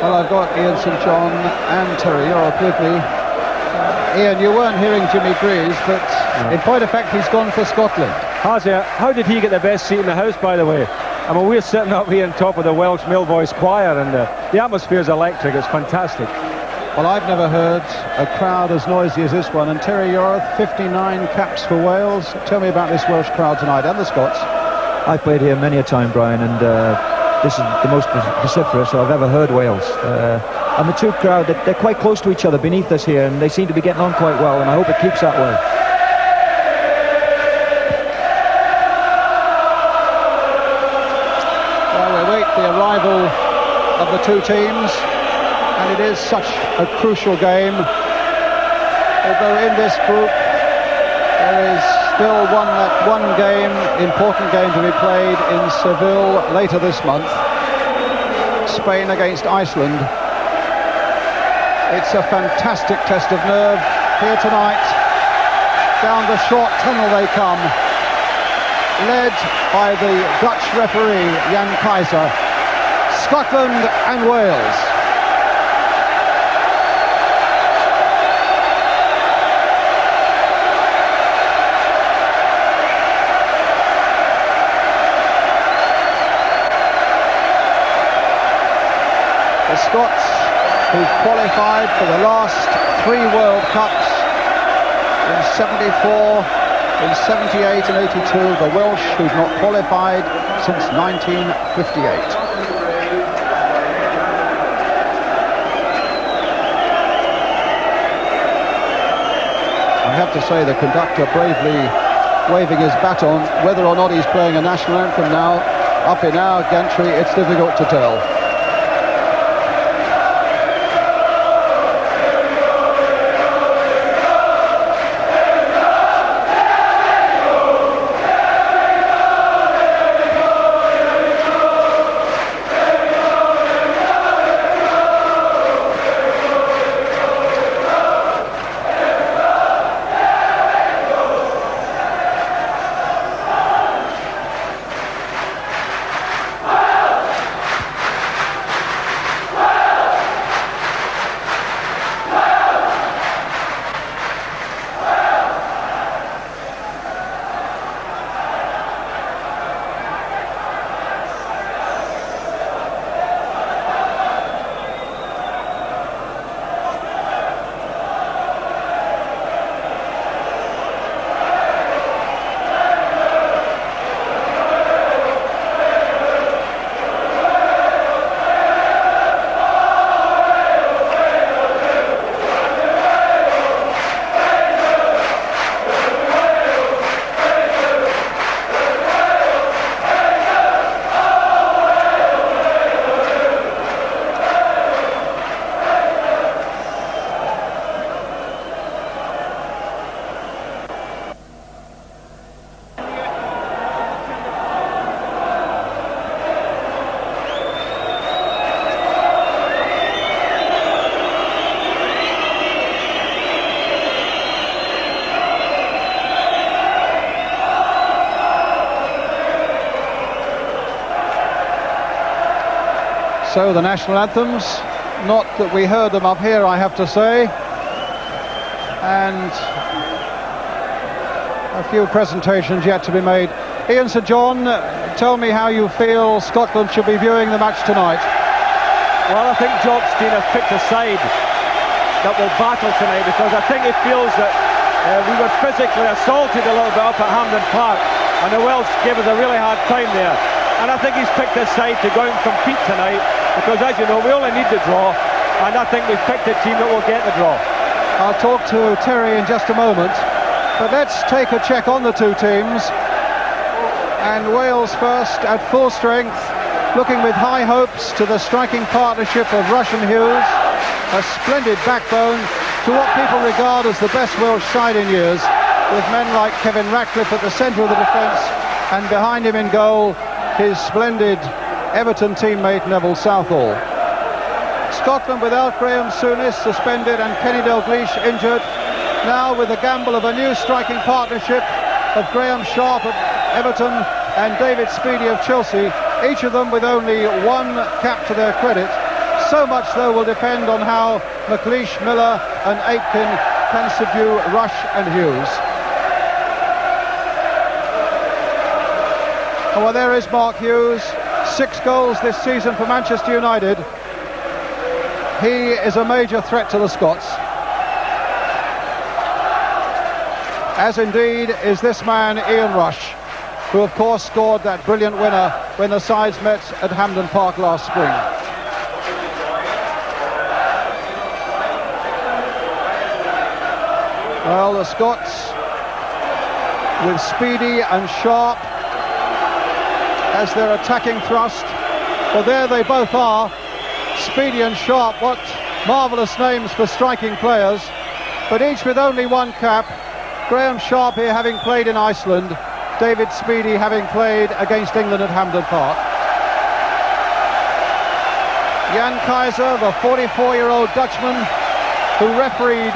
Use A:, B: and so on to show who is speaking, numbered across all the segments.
A: Well, I've got Ian St John and Terry Yorath with me. Ian, you weren't hearing Jimmy Greaves, but in point of fact, he's gone for Scotland.
B: Has he? How did he get the best seat in the house, by the way? I mean, we're sitting up here on top of the Welsh Mill Boys Choir, and the atmosphere is electric. It's fantastic.
A: Well, I've never heard a crowd as noisy as this one. And Terry Yorath, 59 caps for Wales. Tell me about this Welsh crowd tonight, and the Scots.
C: I've played here many a time, Brian, and this is the most vociferous I've ever heard Wales. And the two crowd, they're quite close to each other beneath us here, and they seem to be getting on quite well, and I hope it keeps that way.
A: Well, we wait the arrival of the two teams, and it is such a crucial game. Although in this group there is still one important game to be played in Seville later this month. Spain against Iceland. It's a fantastic test of nerve here tonight. Down the short tunnel they come, led by the Dutch referee Jan Keizer. Scotland and Wales. The Scots, who've qualified for the last three World Cups in 74, in 78 and 82. The Welsh, who've not qualified since 1958. I have to say, the conductor bravely waving his baton. Whether or not he's playing a national anthem now, up in our gantry, it's difficult to tell. So the national anthems, not that we heard them up here, I have to say, and a few presentations yet to be made. Ian St John, tell me how you feel Scotland should be viewing the match tonight.
B: Well, I think Jock Stein has picked a side that will battle tonight, because I think he feels that we were physically assaulted a little bit up at Hampden Park, and the Welsh gave us a really hard time there. And I think he's picked a side to go out and compete tonight, because as you know, we only need the draw, and I think we've picked a team that will get the draw.
A: I'll talk to Terry in just a moment, but let's take a check on the two teams. And Wales first at full strength, looking with high hopes to the striking partnership of Rush and Hughes, a splendid backbone to what people regard as the best Welsh side in years, with men like Kevin Ratcliffe at the centre of the defence, and behind him in goal, his splendid Everton teammate Neville Southall. Scotland without Graham Souness suspended and Kenny Dalglish injured. Now with the gamble of a new striking partnership of Graham Sharp of Everton and David Speedie of Chelsea, each of them with only one cap to their credit. So much, though, will depend on how McLeish, Miller and Aitken can subdue Rush and Hughes. Oh, well, there is Mark Hughes. 6 goals this season for Manchester United. He is a major threat to the Scots. As indeed is this man, Ian Rush, who of course scored that brilliant winner when the sides met at Hampden Park last spring. Well, the Scots with Speedy and Sharp as their attacking thrust. Well, there they both are. Speedy and Sharp, what marvellous names for striking players, but each with only 1 cap. Graham Sharp here having played in Iceland, David Speedy having played against England at Hampden Park. Jan Kaiser, the 44-year-old Dutchman who refereed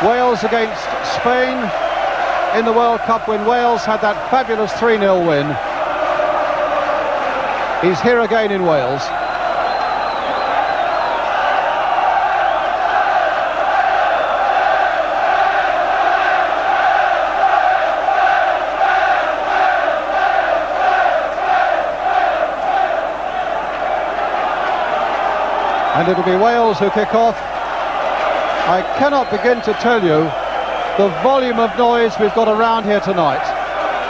A: Wales against Spain in the World Cup when Wales had that fabulous 3-0 win. He's here again in Wales. And it'll be Wales who kick off. I cannot begin to tell you the volume of noise we've got around here tonight.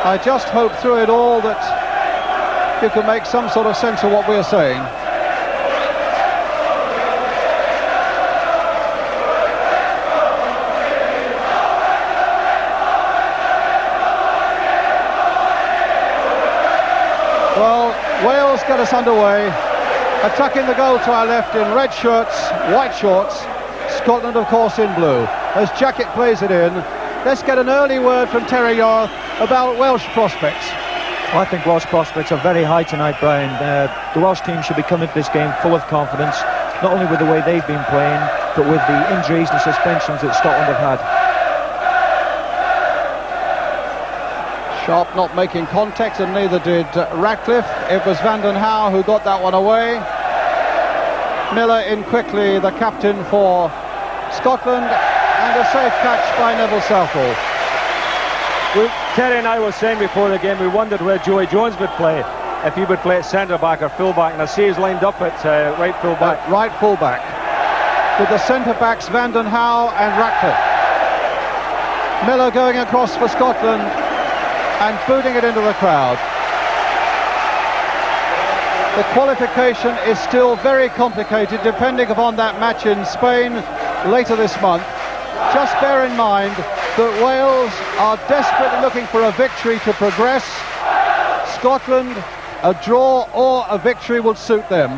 A: I just hope through it all that you can make some sort of sense of what we're saying. Well, Wales get us underway. Attacking the goal to our left in red shirts, white shorts. Scotland, of course, in blue. As Jacket plays it in, let's get an early word from Terry Yorath about Welsh prospects.
C: I think Welsh prospects are very high tonight, Brian. The Welsh team should be coming to this game full of confidence, not only with the way they've been playing, but with the injuries and suspensions that Scotland have had.
A: Sharp not making contact, and neither did Ratcliffe. It was Vanden Hauwe who got that one away. Miller in quickly, the captain for Scotland, and a safe catch by Neville Southall.
B: Terry and I were saying before the game we wondered where Joey Jones would play, if he would play at centre-back or full-back, and I see he's lined up at right full-back.
A: Right full-back, with the centre-backs Vanden Hauwe and Ratcliffe. Miller going across for Scotland and booting it into the crowd. The qualification is still very complicated depending upon that match in Spain later this month. Just bear in mind that Wales are desperately looking for a victory to progress. Scotland, a draw or a victory would suit them.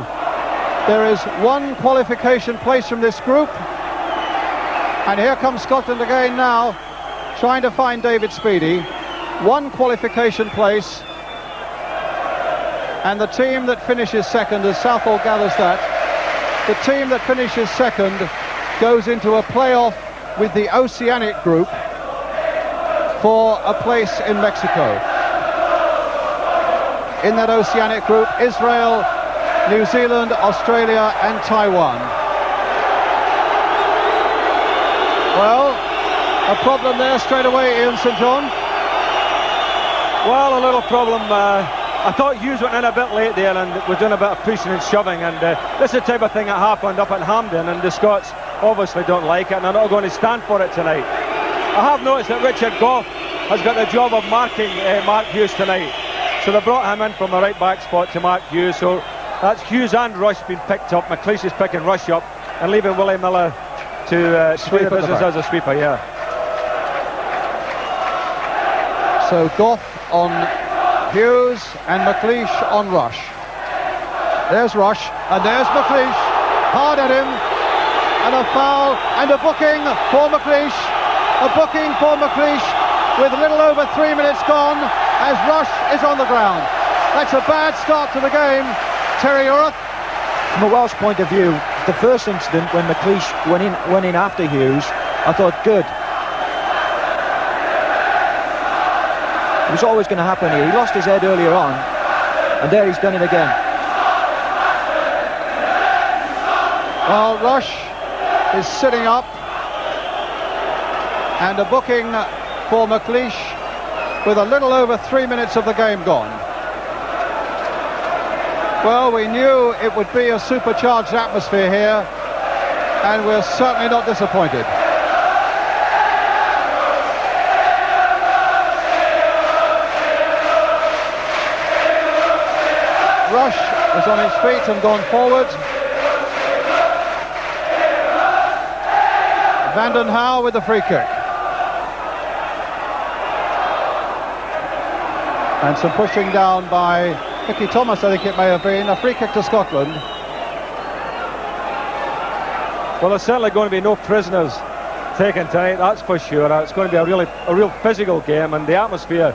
A: There is 1 qualification place from this group, and here comes Scotland again now, trying to find David Speedy. 1 qualification place, and the team that finishes second, as Southall gathers that, the team that finishes second goes into a playoff with the Oceanic group for a place in Mexico. In that Oceanic group, Israel, New Zealand, Australia and Taiwan. Well, a problem there straight away, Ian St John.
B: Well, a little problem. I thought Hughes went in a bit late there and was doing a bit of pushing and shoving, and this is the type of thing that happened up at Hampden, and the Scots obviously don't like it, and they're not going to stand for it tonight. I have noticed that Richard Gough has got the job of marking Mark Hughes tonight, so they brought him in from the right back spot to mark Hughes, so that's Hughes and Rush being picked up. McLeish is picking Rush up and leaving Willie Miller to do the business as a sweeper, yeah.
A: So Gough on Hughes and McLeish on Rush. There's Rush and there's McLeish, hard at him, and a foul and a booking for McLeish. A booking for McLeish with a little over 3 minutes gone as Rush is on the ground. That's a bad start to the game, Terry Yorath.
C: From a Welsh point of view, the first incident when McLeish went in after Hughes, I thought good. It was always going to happen here. He lost his head earlier on, and there he's done it again.
A: Well, Rush is sitting up, and a booking for McLeish with a little over 3 minutes of the game gone. Well, we knew it would be a supercharged atmosphere here, and we're certainly not disappointed. Rush is on his feet and gone forward. Vanden Hauwe with the free kick. And some pushing down by Mickey Thomas, I think it may have been. A free kick to Scotland.
B: Well, there's certainly going to be no prisoners taken tonight, that's for sure. It's going to be a real physical game, and the atmosphere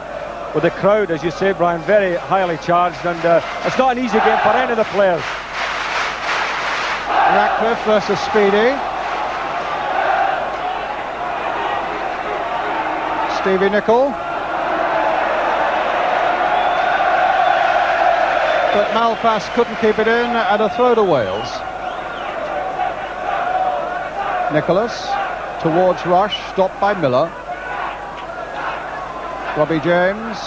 B: with the crowd, as you say, Brian, very highly charged, and it's not an easy game for any of the players.
A: Ratcliffe versus Speedy. Stevie Nicol. But Malpass couldn't keep it in, and a throw to Wales. Nicholas towards Rush, stopped by Miller. Robbie James.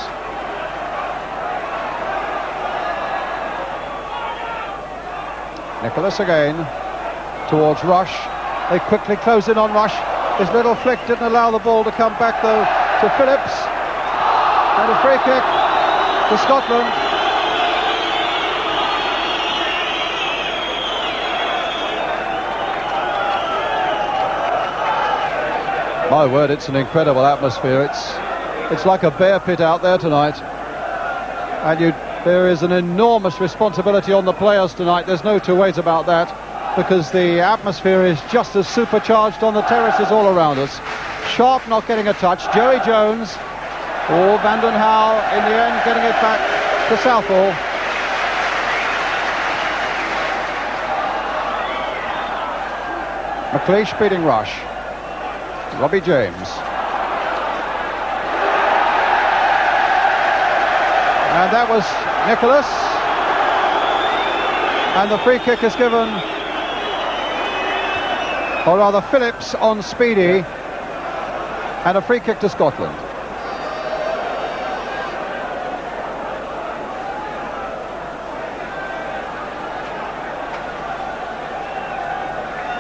A: Nicholas again towards Rush. They quickly close in on Rush. His little flick didn't allow the ball to come back though to Phillips. And a free kick to Scotland. My word, it's an incredible atmosphere. It's like a bear pit out there tonight. And there is an enormous responsibility on the players tonight. There's no two ways about that, because the atmosphere is just as supercharged on the terraces all around us. Sharp not getting a touch. Joey Jones. Oh, Vanden Hauwe in the end getting it back to Southall. McLeish beating Rush. Robbie James. And that was Nicholas. And the free kick is given, or rather Phillips on Speedy, and a free kick to Scotland.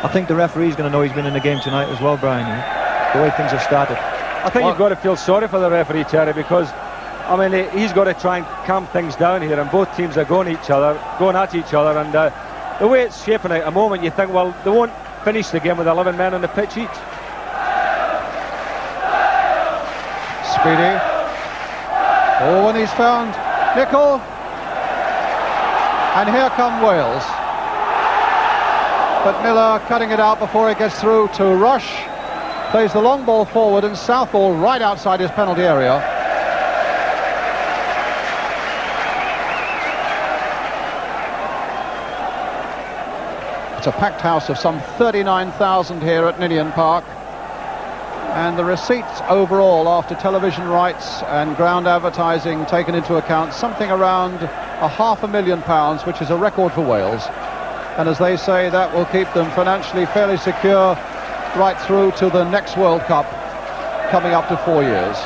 C: I think the referee's going to know he's been in the game tonight as well, Brian, the way things have started.
B: I think you've got to feel sorry for the referee, Terry, because I mean, he's got to try and calm things down here, and both teams are going at each other, and the way it's shaping out at the moment, you think, well, they won't finish the game with 11 men on the pitch each.
A: Speedy. Oh, and he's found Nicol. And here come Wales. But Miller cutting it out before it gets through to Rush. Plays the long ball forward, and Southall right outside his penalty area. It's a packed house of some 39,000 here at Ninian Park. And the receipts overall, after television rights and ground advertising taken into account, something around £500,000, which is a record for Wales. And as they say, that will keep them financially fairly secure right through to the next World Cup, coming up to 4 years.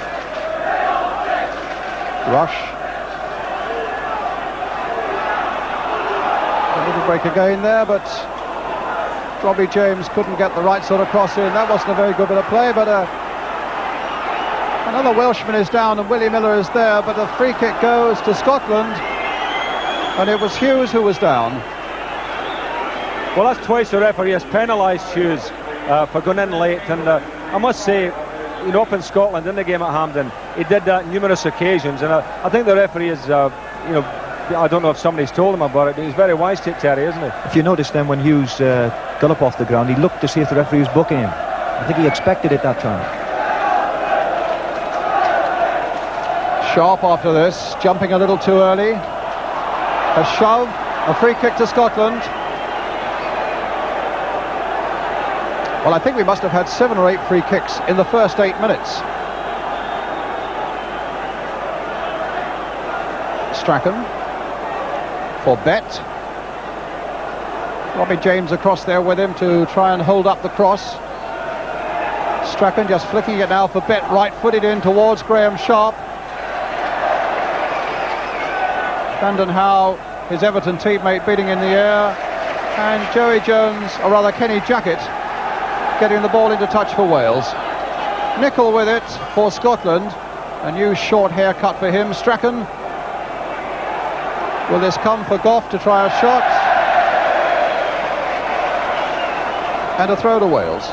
A: Rush. A little break again there, but Robbie James couldn't get the right sort of cross in. That wasn't a very good bit of play, but another Welshman is down and Willie Miller is there, but a free kick goes to Scotland, and it was Hughes who was down.
B: Well, that's twice the referee has penalised Hughes for going in late, and I must say, you know, up in Scotland in the game at Hampden, he did that numerous occasions, and I think the referee is, you know, I don't know if somebody's told him about it, but he's very wise to it, Terry, isn't he?
C: If you notice then, when Hughes got up off the ground, he looked to see if the referee was booking him. I think he expected it that time.
A: Sharp after this, jumping a little too early. A shove, a free kick to Scotland. Well, I think we must have had 7 or 8 free kicks in the first 8 minutes. Strachan for Bet. Robbie James across there with him to try and hold up the cross. Strachan just flicking it now for Bet, right-footed in towards Graham Sharp. Brandon Howe, his Everton teammate, beating in the air, and Joey Jones, or rather Kenny Jackett, getting the ball into touch for Wales. Nicol with it for Scotland, a new short haircut for him. Strachan, will this come for Gough to try a shot? And a throw to Wales.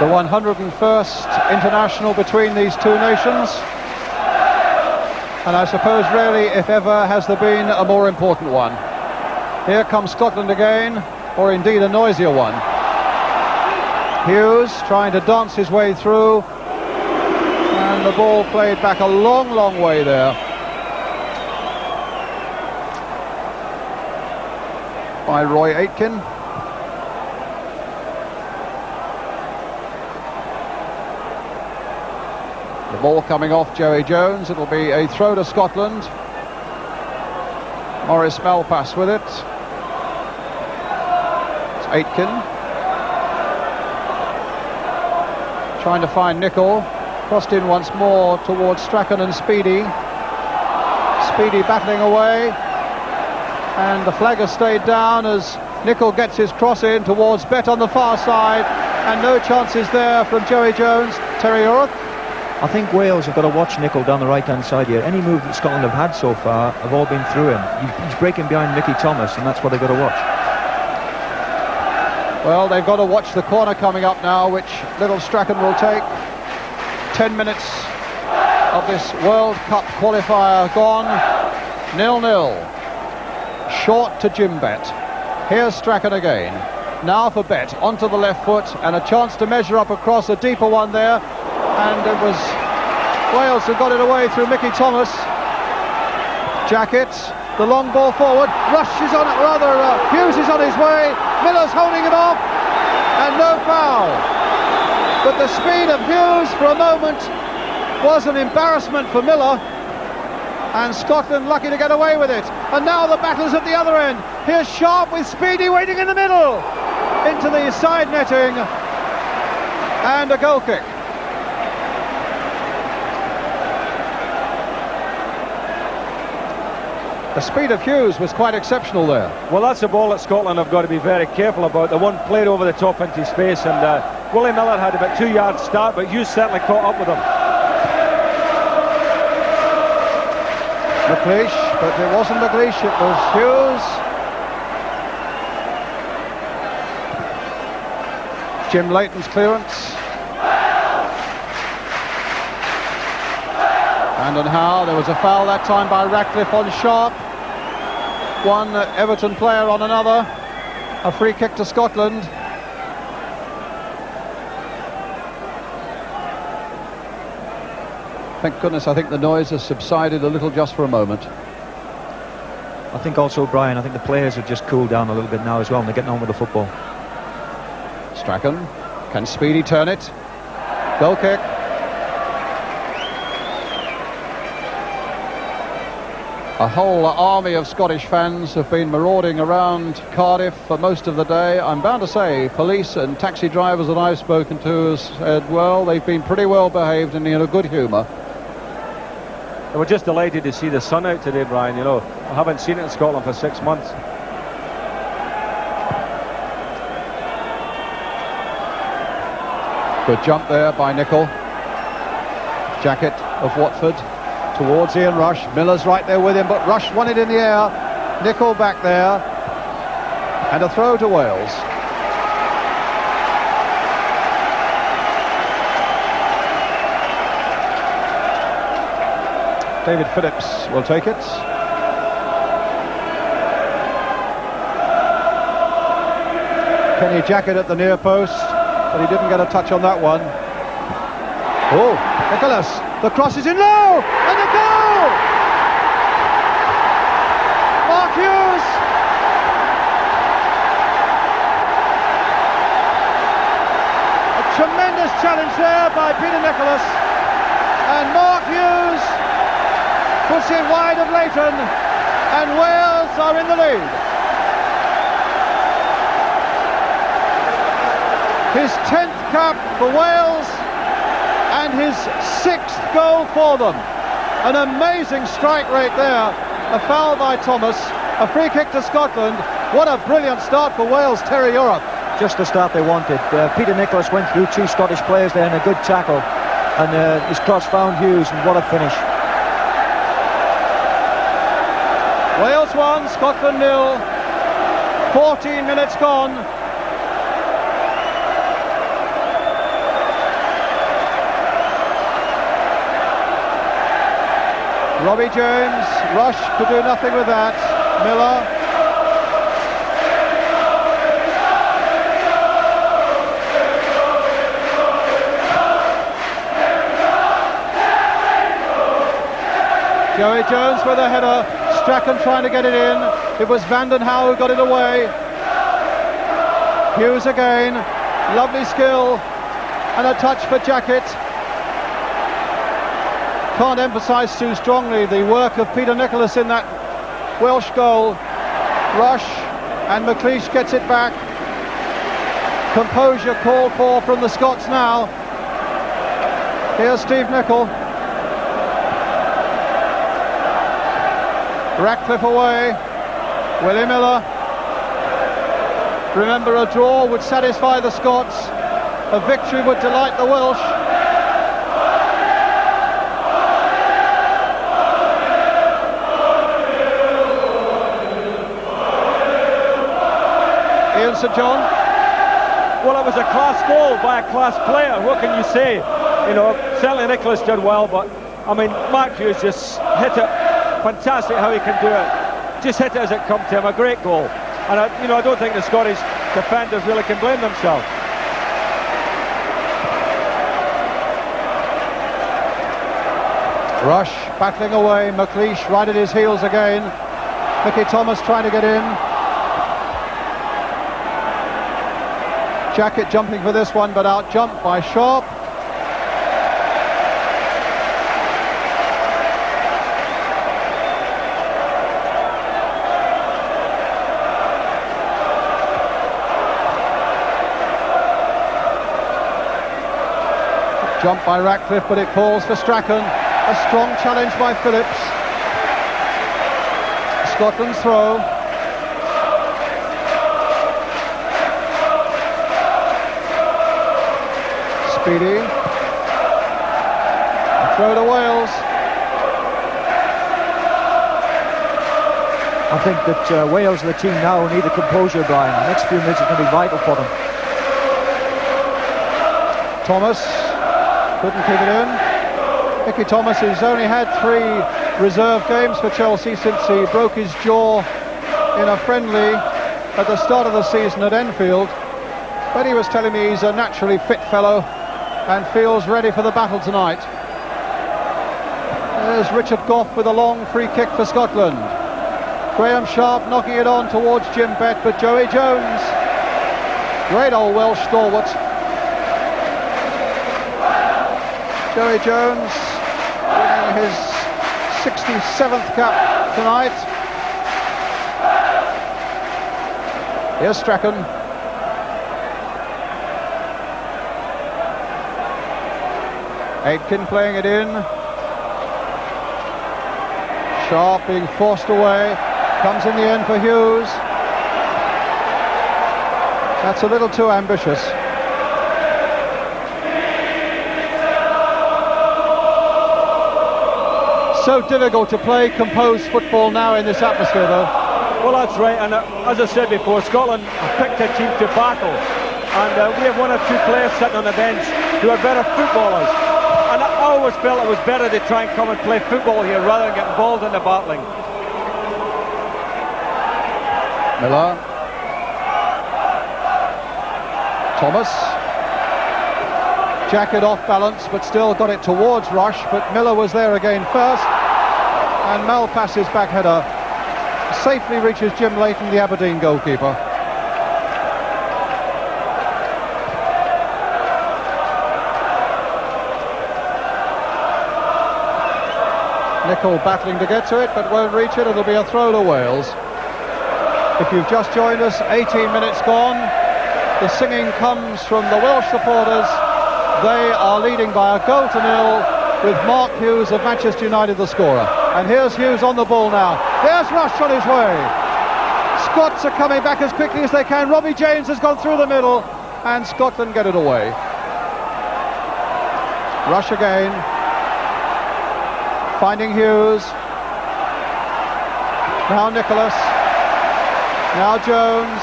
A: The 101st international between these two nations, and I suppose rarely, if ever, has there been a more important one. Here comes Scotland again, or indeed a noisier one. Hughes trying to dance his way through, and the ball played back a long way there by Roy Aitken. The ball coming off Joey Jones. It'll be a throw to Scotland. Maurice Malpass with it. It's Aitken trying to find Nicol. Crossed in once more towards Strachan and Speedy. Speedy battling away, and the flag has stayed down as Nicol gets his cross in towards Bet on the far side, and no chances there from Joey Jones. Terry Orth.
C: I think Wales have got to watch Nicol down the right-hand side here. Any move that Scotland have had so far have all been through him. He's breaking behind Mickey Thomas, and that's what they've got to watch.
A: Well, they've got to watch the corner coming up now, which little Strachan will take. 10 minutes of this World Cup qualifier gone. 0-0. Short to Jim Bet. Here's Strachan again. Now for Bet, onto the left foot, and a chance to measure up across, a deeper one there. And it was Wales who got it away through Mickey Thomas. Jackett, the long ball forward. Rush is on it, rather Hughes is on his way. Miller's holding it off, and no foul. But the speed of Hughes for a moment was an embarrassment for Miller, and Scotland lucky to get away with it. And now the battle's at the other end. Here's Sharp with Speedy waiting in the middle, into the side netting, and a goal kick. The speed of Hughes was quite exceptional there.
B: Well, that's a ball that Scotland have got to be very careful about. The one played over the top into space, and Willie Miller had about 2 yards start, but Hughes certainly caught up with him.
A: McLeish, but it wasn't McLeish, it was Hughes. Jim Leighton's clearance. Brandon Howe, there was a foul that time by Ratcliffe on Sharp. One Everton player on another. A free kick to Scotland. Thank goodness, I think the noise has subsided a little just for a moment.
C: I think also, Brian, I think the players have just cooled down a little bit now as well, and they're getting on with the football.
A: Strachan, can Speedy turn it? Goal kick. A whole army of Scottish fans have been marauding around Cardiff for most of the day. I'm bound to say police and taxi drivers that I've spoken to have said, well, they've been pretty well behaved and in a good humour.
B: They were just delighted to see the sun out today, Brian. You know, I haven't seen it in Scotland for 6 months.
A: Good jump there by Nicol. Jackett of Watford towards Ian Rush. Miller's right there with him, but Rush won it in the air. Nicol back there, and a throw to Wales. David Phillips will take it. Kenny Jackett at the near post, but he didn't get a touch on that one. Oh, Nicholas, the cross is in low, and a goal! Mark Hughes! A tremendous challenge there by Peter Nicholas. Puts it wide of Leighton, and Wales are in the lead. His 10th cap for Wales and his 6th goal for them. An amazing strike rate there. A foul by Thomas, a free kick to Scotland. What a brilliant start for Wales, Terry Europe.
C: Just the start they wanted. Peter Nicholas went through 2 Scottish players there in a good tackle, and his cross found Hughes, and what a finish.
A: Wales 1, Scotland 0. 14 minutes gone. Robbie James, Rush could do nothing with that. Miller. Joey Jones with a header. Strachan trying to get it in. It was Vanden Hauwe who got it away. Hughes again. Lovely skill. And a touch for Jackett. Can't emphasise too strongly the work of Peter Nicholas in that Welsh goal. Rush, and McLeish gets it back. Composure called for from the Scots now. Here's Steve Nicol. Ratcliffe away. Willie Miller. Remember, a draw would satisfy the Scots. A victory would delight the Welsh. Ian St John.
B: Well, it was a class goal by a class player. What can you say? You know, certainly Nicholas did well, but I mean, Mark Hughes just hit it. Fantastic how he can do it. Just hit it as it come to him. A great goal. And I don't think the Scottish defenders really can blame themselves.
A: Rush battling away. McLeish right at his heels again. Mickey Thomas trying to get in. Jackett jumping for this one, but out-jumped by Sharp. Jump by Ratcliffe, but it falls for Strachan. A strong challenge by Phillips. Scotland's throw. Speedy. A throw to Wales.
C: I think that Wales, the team now, need the composure, Brian. The next few minutes are going to be vital for them.
A: Thomas couldn't keep it in. Mickey Thomas has only had 3 reserve games for Chelsea since he broke his jaw in a friendly at the start of the season at Enfield. But he was telling me he's a naturally fit fellow and feels ready for the battle tonight. There's Richard Gough with a long free kick for Scotland. Graham Sharp knocking it on towards Jim Bett, but Joey Jones, great old Welsh stalwart. Joey Jones winning his 67th cap tonight. Here's Strachan. Aitken playing it in. Sharp being forced away. Comes in the end for Hughes. That's a little too ambitious. So difficult to play composed football now in this atmosphere, though.
B: Well, that's right, and as I said before, Scotland have picked a team to battle, and we have 1 or 2 players sitting on the bench who are better footballers, and I always felt it was better to try and come and play football here rather than get involved in the battling.
A: Miller. Thomas. Jackett off balance, but still got it towards Rush, but Miller was there again first, and Malpass's back header safely reaches Jim Leighton, the Aberdeen goalkeeper. Nicol battling to get to it, but won't reach it. It'll be a throw to Wales. If you've just joined us, 18 minutes gone. The singing comes from the Welsh supporters. They are leading by a goal to nil, with Mark Hughes of Manchester United the scorer. And here's Hughes on the ball now. Here's Rush on his way. Scots are coming back as quickly as they can. Robbie James has gone through the middle, and Scotland get it away. Rush again, finding Hughes. Now Nicholas. Now Jones.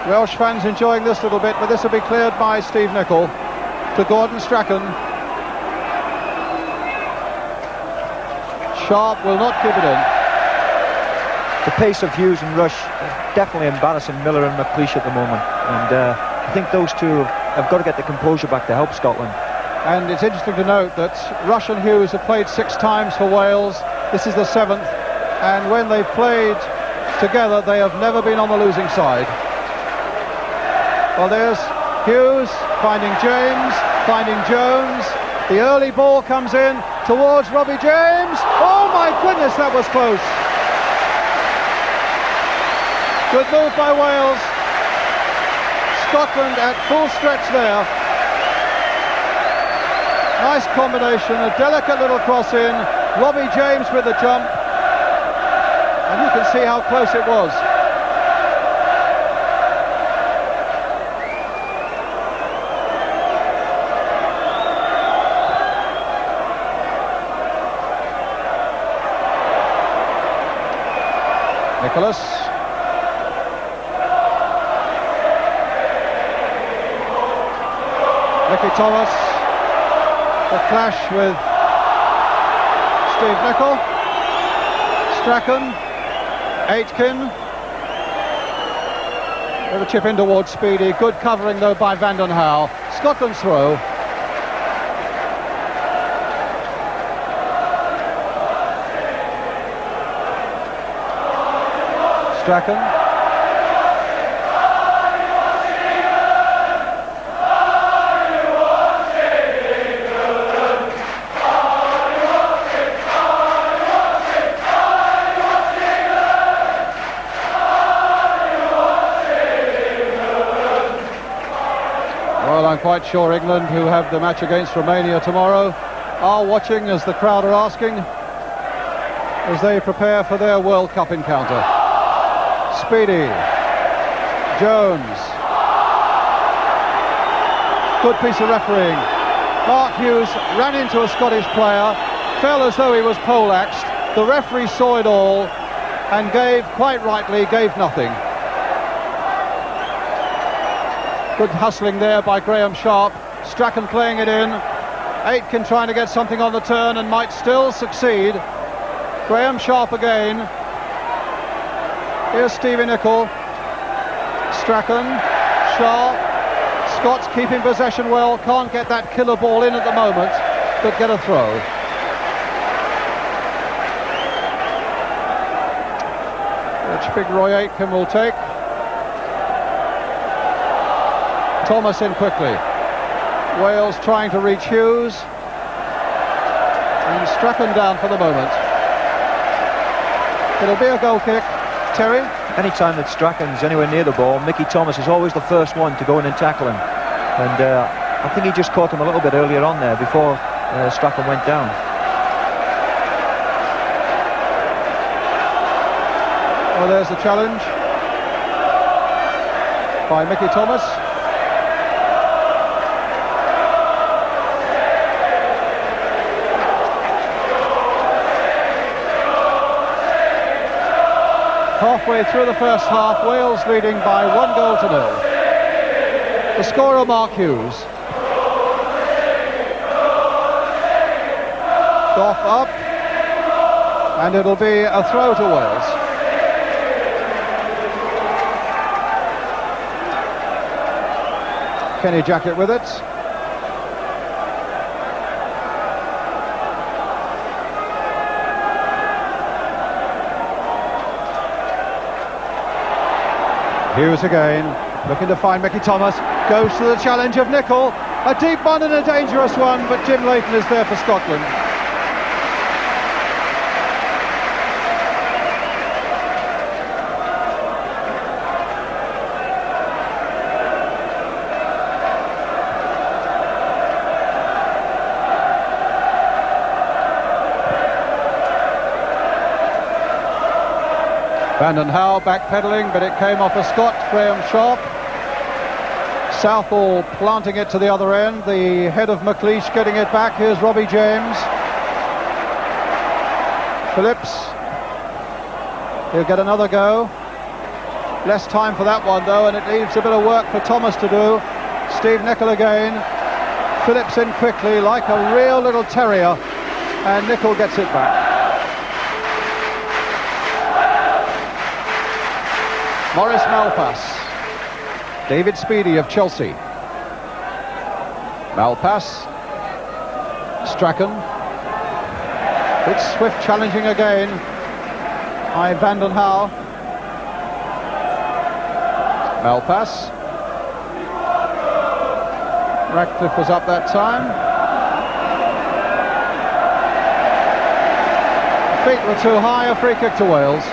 A: Welsh fans enjoying this little bit, but this will be cleared by Steve Nicol to Gordon Strachan. Sharp will not keep it in.
C: The pace of Hughes and Rush definitely embarrassing Miller and McLeish at the moment, and I think those two have got to get the composure back to help Scotland.
A: And it's interesting to note that Rush and Hughes have played 6 times for Wales. This is the 7th, and when they've played together they have never been on the losing side. Well, there's Hughes finding James, finding Jones. The early ball comes in towards Robbie James. Oh my goodness, that was close. Good move by Wales. Scotland at full stretch there. Nice combination, a delicate little cross in. Robbie James with the jump. And you can see how close it was. Nicholas. Mickey Thomas. The clash with Steve Nicol. Strachan. Aitken. With a chip in towards Speedy. Good covering though by Vanden Hauwe. Scotland's throw. Strachan. Well, I'm quite sure England, who have the match against Romania tomorrow, are watching, as the crowd are asking, as they prepare for their World Cup encounter. Speedy. Jones. Good piece of refereeing. Mark Hughes ran into a Scottish player, fell as though he was poleaxed. The referee saw it all and gave, quite rightly, gave nothing. Good hustling there by Graham Sharp. Strachan playing it in. Aitken trying to get something on the turn and might still succeed. Graham Sharp again. Here's Stevie Nicol. Strachan. Sharp. Scots keeping possession well. Can't get that killer ball in at the moment, but get a throw. Which big Roy Aitken will take. Thomas in quickly. Wales trying to reach Hughes. And Strachan down for the moment. It'll be a goal kick. Terry?
C: Anytime that Strachan's anywhere near the ball, Mickey Thomas is always the first one to go in and tackle him. And I think he just caught him a little bit earlier on there before Strachan went down.
A: Well, there's the challenge by Mickey Thomas. Halfway through the first half, Wales leading by 1-0. The scorer, Mark Hughes. Goff up, and it'll be a throw to Wales. Kenny Jackett with it. Hughes again, looking to find Mickey Thomas, goes to the challenge of Nicol. A deep one and a dangerous one, but Jim Leighton is there for Scotland. Vanden Hauwe backpedaling, but it came off a Scot, Graham Sharp. Southall planting it to the other end. The head of McLeish getting it back. Here's Robbie James. Phillips. He'll get another go. Less time for that one though, and it leaves a bit of work for Thomas to do. Steve Nicol again. Phillips in quickly like a real little terrier, and Nicol gets it back. Maurice Malpas. David Speedy of Chelsea. Malpas. Strachan. It's Swift challenging again by Vanden Hauwe. Malpas. Ratcliffe was up that time. Feet were too high, a free kick to Wales.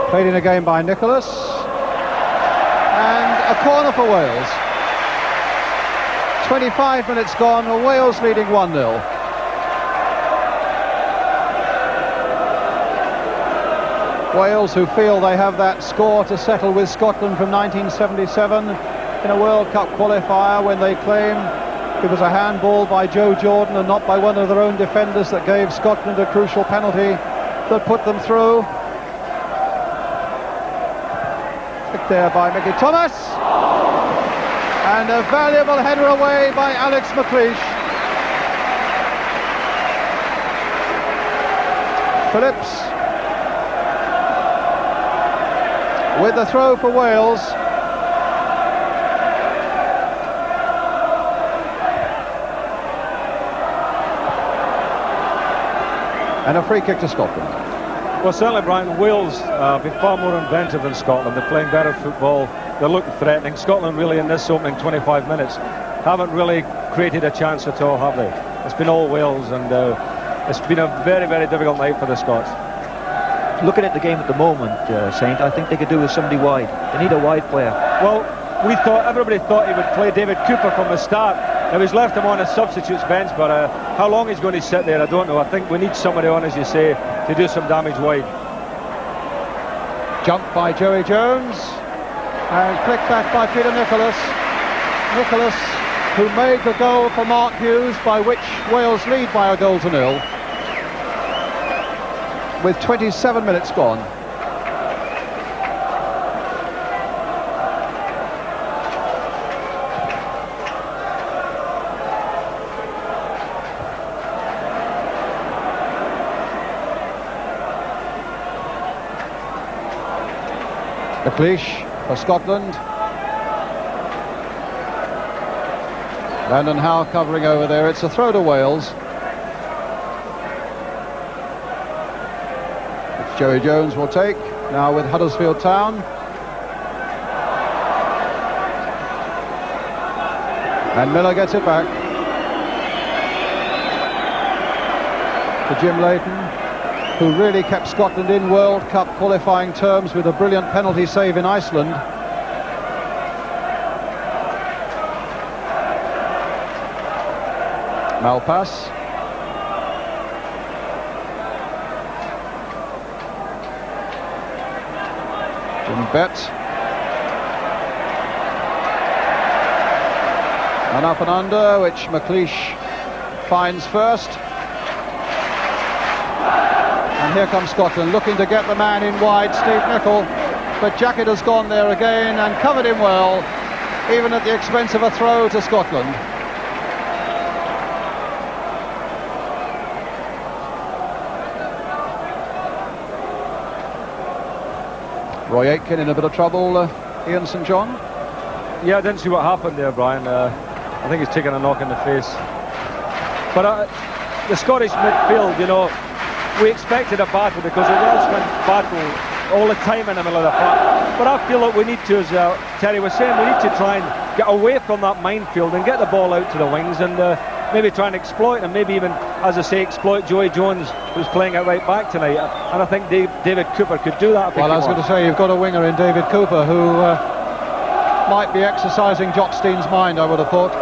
A: Played in again by Nicholas, and a corner for Wales. 25 minutes gone, Wales leading 1-0. Wales, who feel they have that score to settle with Scotland from 1977 in a World Cup qualifier, when they claim it was a handball by Joe Jordan and not by one of their own defenders that gave Scotland a crucial penalty that put them through. There by Mickey Thomas, and a valuable header away by Alex McLeish. Phillips with the throw for Wales. And a free kick to Scotland.
B: Well, certainly, Brian, Wales be far more inventive than Scotland. They're playing better football. They're looking threatening. Scotland really, in this opening 25 minutes, haven't really created a chance at all, have they? It's been all Wales, and it's been a very, very difficult night for the Scots.
C: Looking at the game at the moment, Saint, I think they could do with somebody wide. They need a wide player.
B: Well, everybody thought he would play David Cooper from the start. Now, he's left him on a substitutes bench, but how long he's going to sit there, I don't know. I think we need somebody on, as you say, to do some damage wide.
A: Jump by Joey Jones, and flicked back by Peter Nicholas. Nicholas, who made the goal for Mark Hughes, by which Wales lead by a goal to nil, with 27 minutes gone. McLeish for Scotland. Vanden Hauwe covering over there. It's a throw to Wales. Which Joey Jones will take now with Huddersfield Town. And Miller gets it back to Jim Leighton, who really kept Scotland in World Cup qualifying terms with a brilliant penalty save in Iceland. Malpas. Jim Bett. And up and under, which McLeish finds first. And here comes Scotland, looking to get the man in wide, Steve Nicol, but Jackett has gone there again and covered him well, even at the expense of a throw to Scotland. Roy Aitken in a bit of trouble, Ian St John.
B: Yeah, I didn't see what happened there, Brian. I think he's taken a knock in the face. But the Scottish midfield, you know, we expected a battle because the Welshmen battle all the time in the middle of the park. But I feel like we need to, as Terry was saying, we need to try and get away from that minefield and get the ball out to the wings and maybe try and exploit, and maybe even, as I say, exploit Joey Jones, who's playing at right back tonight. And I think David Cooper could do that.
A: Well, I was going to say, you've got a winger in David Cooper who might be exercising Jock Stein's mind, I would have thought.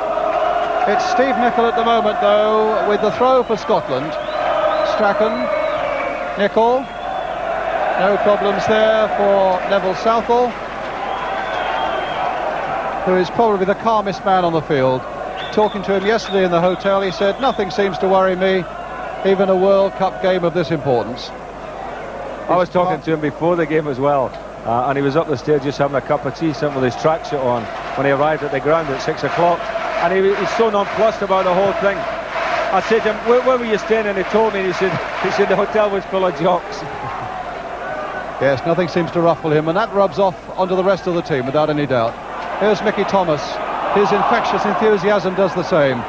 A: It's Steve Nicol at the moment, though, with the throw for Scotland. Strachan, Nicol, no problems there for Neville Southall, who is probably the calmest man on the field. Talking to him yesterday in the hotel, he said, nothing seems to worry me, even a World Cup game of this importance.
B: I was talking to him before the game as well, and he was up the stairs just having a cup of tea, something with his tracksuit on, when he arrived at the ground at 6 o'clock, and he's so nonplussed about the whole thing. I said to him, where were you staying? And he told me, and he said the hotel was full of jocks.
A: Yes, nothing seems to ruffle him, and that rubs off onto the rest of the team, without any doubt. Here's Mickey Thomas. His infectious enthusiasm does the same.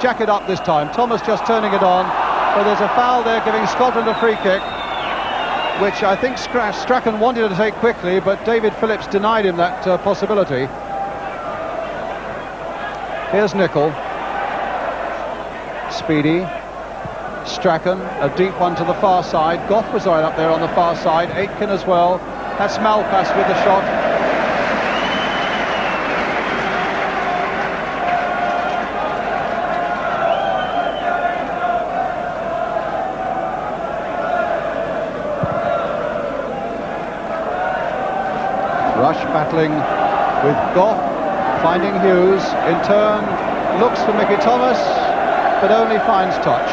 A: Jack it up this time. Thomas just turning it on, but there's a foul there giving Scotland a free kick, which I think Strachan wanted to take quickly, but David Phillips denied him that possibility. Here's Nicol. Speedy. Strachan, a deep one to the far side. Gough was right up there on the far side. Aitken as well. That's Malpass with the shot. Rush battling with Gough, finding Hughes, in turn looks for Mickey Thomas, but only finds touch.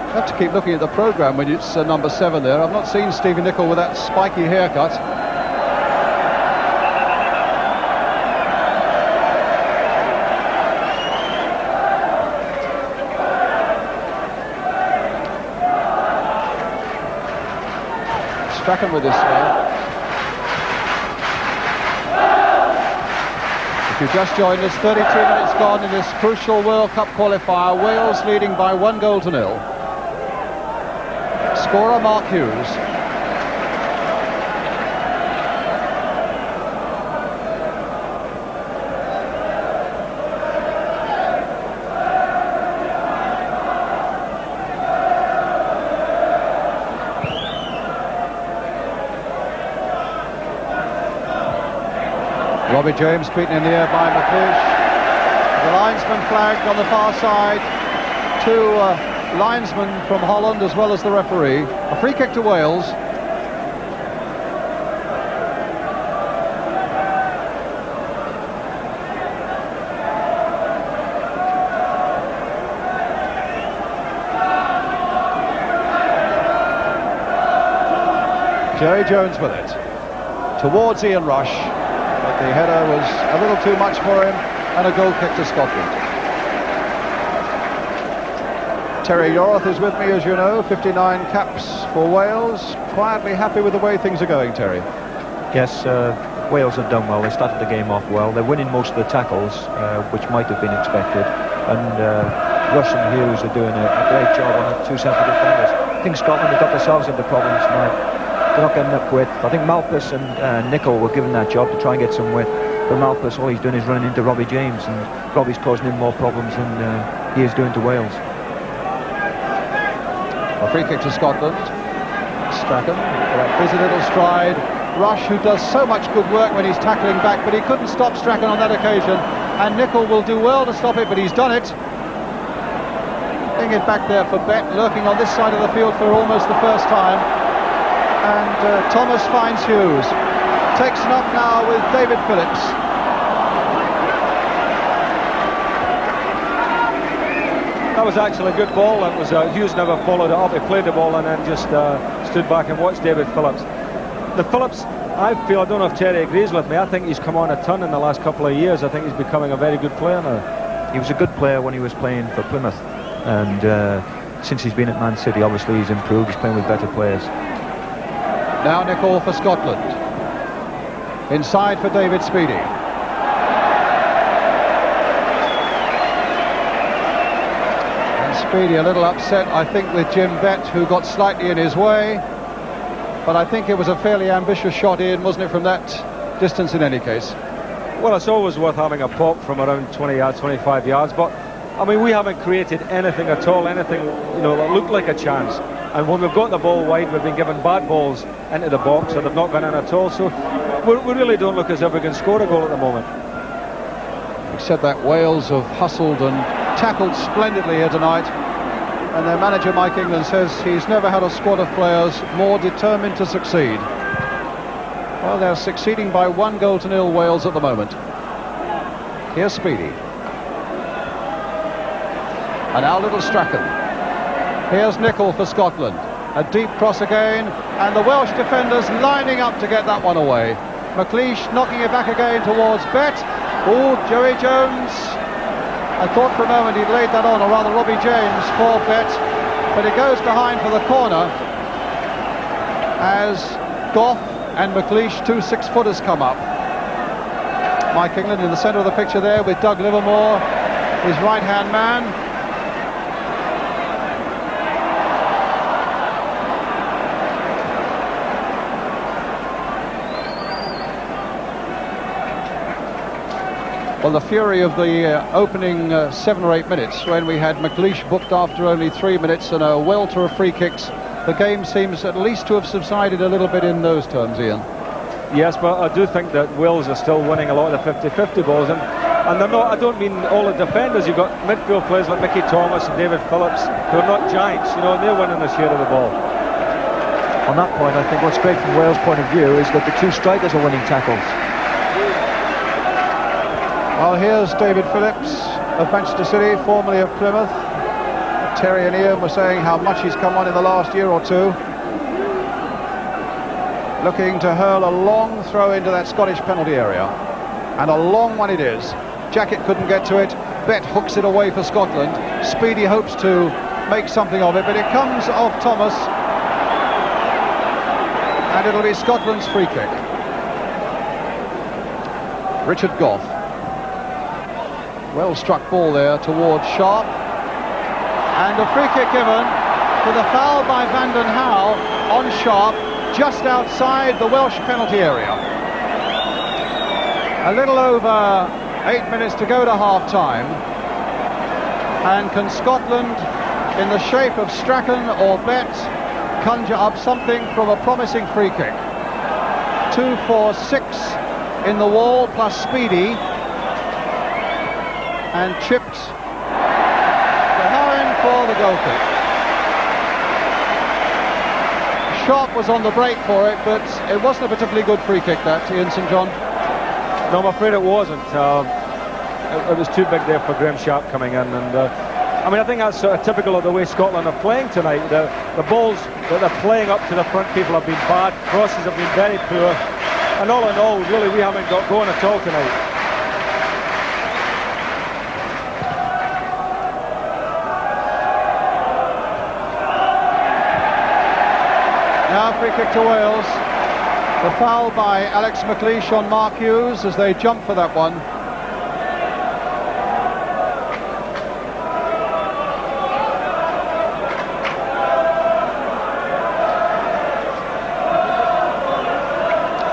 A: I have to keep looking at the programme when it's number 7 there. I've not seen Stevie Nicol with that spiky haircut. Strachan with this spell. If you've just joined us, 32 minutes gone in this crucial World Cup qualifier. Wales leading by 1-0. Scorer Mark Hughes. Robbie James beaten in the air by McLeish. The linesman flagged on the far side. Two linesmen from Holland as well as the referee. A free kick to Wales. Jerry Jones with it. Towards Ian Rush. But the header was a little too much for him, and a goal kick to Scotland. Terry Yorath is with me, as you know, 59 caps for Wales. Quietly happy with the way things are going, Terry.
C: Yes, Wales have done well. They started the game off well. They're winning most of the tackles, which might have been expected. And Rush and Hughes are doing a great job on the two central defenders. I think Scotland have got themselves into problems tonight. They're not getting enough width. I think Malpass and Nicol were given that job to try and get some width. But Malpass, all he's doing is running into Robbie James, and Robbie's causing him more problems than he is doing to Wales.
A: A free kick to Scotland. Strachan, that busy little stride. Rush, who does so much good work when he's tackling back, but he couldn't stop Strachan on that occasion. And Nicol will do well to stop it, but he's done it. Getting it back there for Bet, lurking on this side of the field for almost the first time. And Thomas finds Hughes. Takes it up now with David Phillips.
B: That was actually a good ball. That was Hughes never followed it up. He played the ball and then just stood back and watched David Phillips. The Phillips, I don't know if Terry agrees with me, I think he's come on a ton in the last couple of years. I think he's becoming a very good player now.
C: He was a good player when he was playing for Plymouth, and since he's been at Man City, obviously he's improved. He's playing with better players.
A: Now Nicol for Scotland. Inside for David Speedy. Speedy a little upset, I think, with Jim Bett, who got slightly in his way. But I think it was a fairly ambitious shot, Ian, wasn't it, from that distance in any case?
B: Well, it's always worth having a pop from around 20 yards, 25 yards, but I mean, we haven't created anything at all, anything, you know, that looked like a chance. And when we've got the ball wide, we've been given bad balls into the box, so they've not gone in at all. So we really don't look as if we can score a goal at the moment.
A: We said that Wales have hustled and tackled splendidly here tonight, and their manager Mike England says he's never had a squad of players more determined to succeed. Well, they're succeeding by 1-0 Wales at the moment. Here's Speedy. And now little Strachan. Here's Nicol for Scotland. A deep cross again, and the Welsh defenders lining up to get that one away. McLeish knocking it back again towards Bett. Oh, Joey Jones. I thought for a moment he'd laid that on, or rather Robbie James for Bett, but it goes behind for the corner as Gough and McLeish, 2 6-footers, come up. Mike England in the centre of the picture there with Doug Livermore, his right-hand man. Well, the fury of the opening 7 or 8 minutes, when we had McLeish booked after only 3 minutes and a welter of free kicks, the game seems at least to have subsided a little bit in those terms, Ian.
B: Yes, but I do think that Wales are still winning a lot of the 50-50 balls, and they're not, I don't mean all the defenders. You've got midfield players like Mickey Thomas and David Phillips, who are not giants, you know, and they're winning a share of the ball.
C: On that point, I think what's great from Wales' point of view is that the 2 strikers are winning tackles.
A: Well, here's David Phillips of Manchester City, formerly of Plymouth. Terry and Ian were saying how much he's come on in the last year or two. Looking to hurl a long throw into that Scottish penalty area. And a long one it is. Jackett couldn't get to it. Bett hooks it away for Scotland. Speedy hopes to make something of it, but it comes off Thomas. And it'll be Scotland's free kick. Richard Gough. Well struck ball there towards Sharp, and a free kick given for the foul by Vanden Hauwe on Sharp just outside the Welsh penalty area. A little over 8 minutes to go to half-time, and can Scotland, in the shape of Strachan or Bett, conjure up something from a promising free kick? 2, 4, 6 in the wall plus Speedy, and chipped behind for the goal kick. Sharp was on the break for it, but it wasn't a particularly good free kick, that, Ian St John.
B: No, I'm afraid it wasn't. It was too big there for Graham Sharp coming in, and I mean, I think that's sort of typical of the way Scotland are playing tonight. The balls that they're playing up to the front people have been bad, crosses have been very poor, and all in all, really, we haven't got going at all tonight.
A: Now free kick to Wales. The foul by Alex McLeish on Mark Hughes as they jump for that one.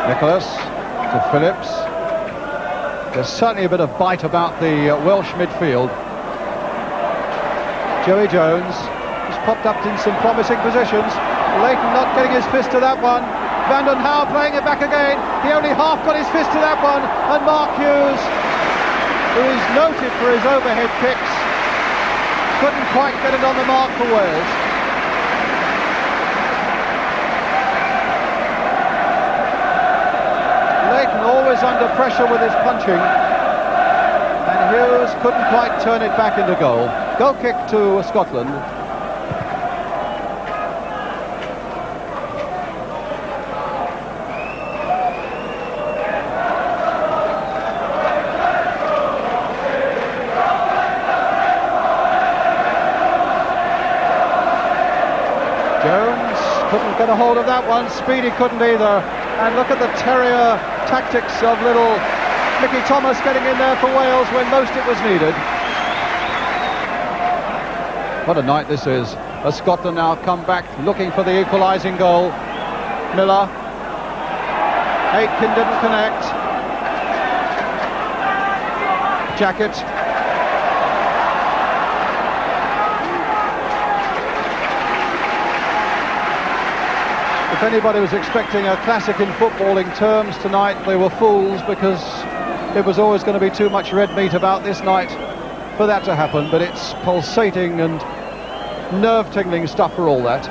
A: Nicholas to Phillips. There's certainly a bit of bite about the Welsh midfield. Joey Jones has popped up in some promising positions. Leighton not getting his fist to that one. Vanden Hauwe playing it back again. He only half got his fist to that one. And Mark Hughes, who is noted for his overhead kicks, couldn't quite get it on the mark for Wales. Leighton always under pressure with his punching. And Hughes couldn't quite turn it back into goal. Goal kick to Scotland. Jones couldn't get a hold of that one. Speedy couldn't either. And look at the terrier tactics of little Mickey Thomas getting in there for Wales when most it was needed. What a night this is. As Scotland now come back looking for the equalising goal. Miller. Aitken didn't connect. Jackett. If anybody was expecting a classic in footballing terms tonight, they were fools, because it was always going to be too much red meat about this night for that to happen. But it's pulsating and nerve-tingling stuff for all that.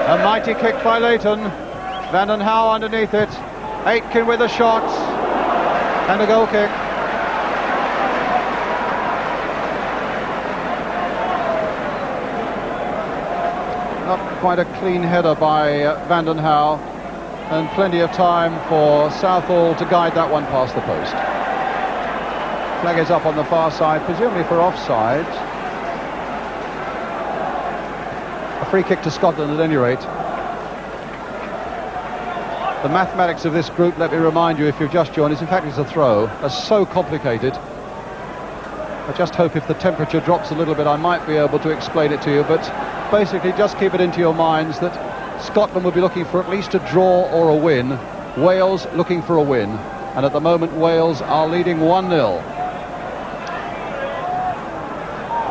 A: A mighty kick by Leighton. Vanden Hauwe underneath it. Aitken with a shot and a goal kick. Not quite a clean header by Vanden Hauwe, and plenty of time for Southall to guide that one past the post. Flag is up on the far side, presumably for offside. A free kick to Scotland at any rate. The mathematics of this group, let me remind you if you've just joined us, in fact it's a throw, are so complicated. I just hope if the temperature drops a little bit I might be able to explain it to you, but basically just keep it into your minds that Scotland will be looking for at least a draw or a win. Wales looking for a win, and at the moment Wales are leading 1-0.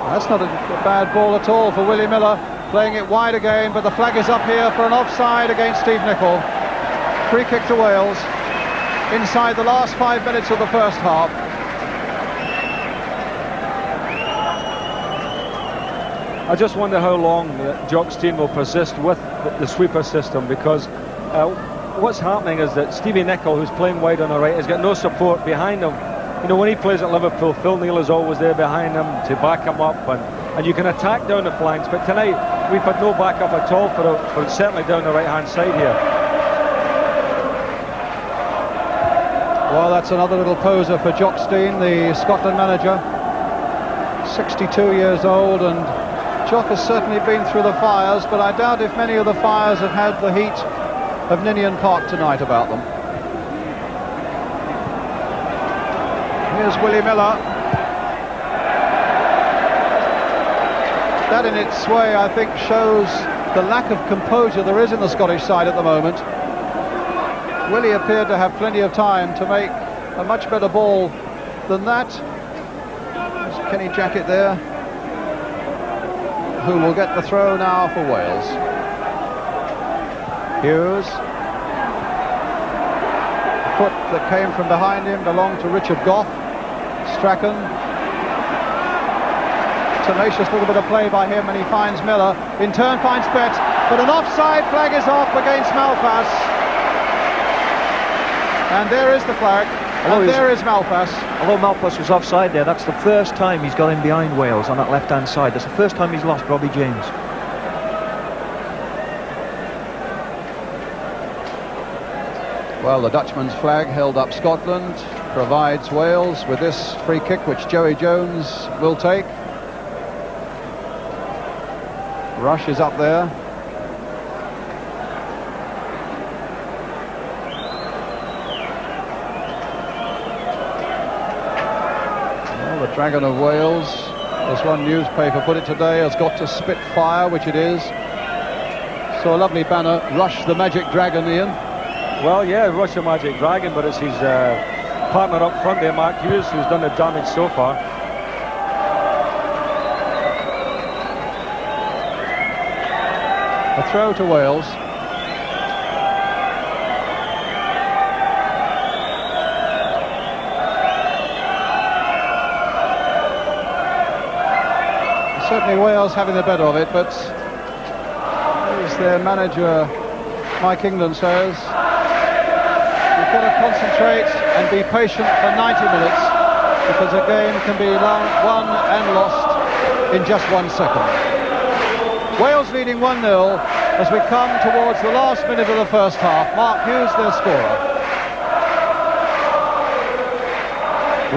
A: That's not a bad ball at all for Willie Miller. Playing it wide again, but the flag is up here for an offside against Steve Nicol. Free kick to Wales inside the last 5 minutes of the first half.
B: I just wonder how long Jock Stein will persist with the sweeper system, because what's happening is that Stevie Nicol, who's playing wide on the right, has got no support behind him. You know, when he plays at Liverpool, Phil Neal is always there behind him to back him up, and you can attack down the flanks, but tonight we've had no backup at all for certainly down the right hand side here.
A: Well, that's another little poser for Jock Stein, the Scotland manager. 62 years old, and Jock has certainly been through the fires, but I doubt if many of the fires have had the heat of Ninian Park tonight about them. Here's Willie Miller. That in its way, I think, shows the lack of composure there is in the Scottish side at the moment. Willie appeared to have plenty of time to make a much better ball than that. There's Kenny Jackett there, who will get the throw now for Wales. Hughes. The foot that came from behind him belonged to Richard Gough. Strachan. Tenacious little bit of play by him, and he finds Miller. In turn finds Bett, but an offside flag is off against Malpas. And there is the flag, and there is Malpas.
C: Although Malpas was offside there, that's the first time he's got in behind Wales on that left-hand side. That's the first time he's lost Robbie James.
A: Well, the Dutchman's flag held up Scotland provides Wales with this free kick, which Joey Jones will take. Rush is up there. Well, the Dragon of Wales, as one newspaper put it today, has got to spit fire, which it is. So a lovely banner, Rush the Magic Dragon, Ian.
B: Well, yeah, Rush the Magic Dragon, but it's his partner up front there, Mark Hughes, who's done the damage so far.
A: A throw to Wales. Certainly Wales having the better of it, but as their manager Mike England says, you've got to concentrate and be patient for 90 minutes, because a game can be won and lost in just 1 second. Wales leading 1-0 as we come towards the last minute of the first half. Mark Hughes, their scorer.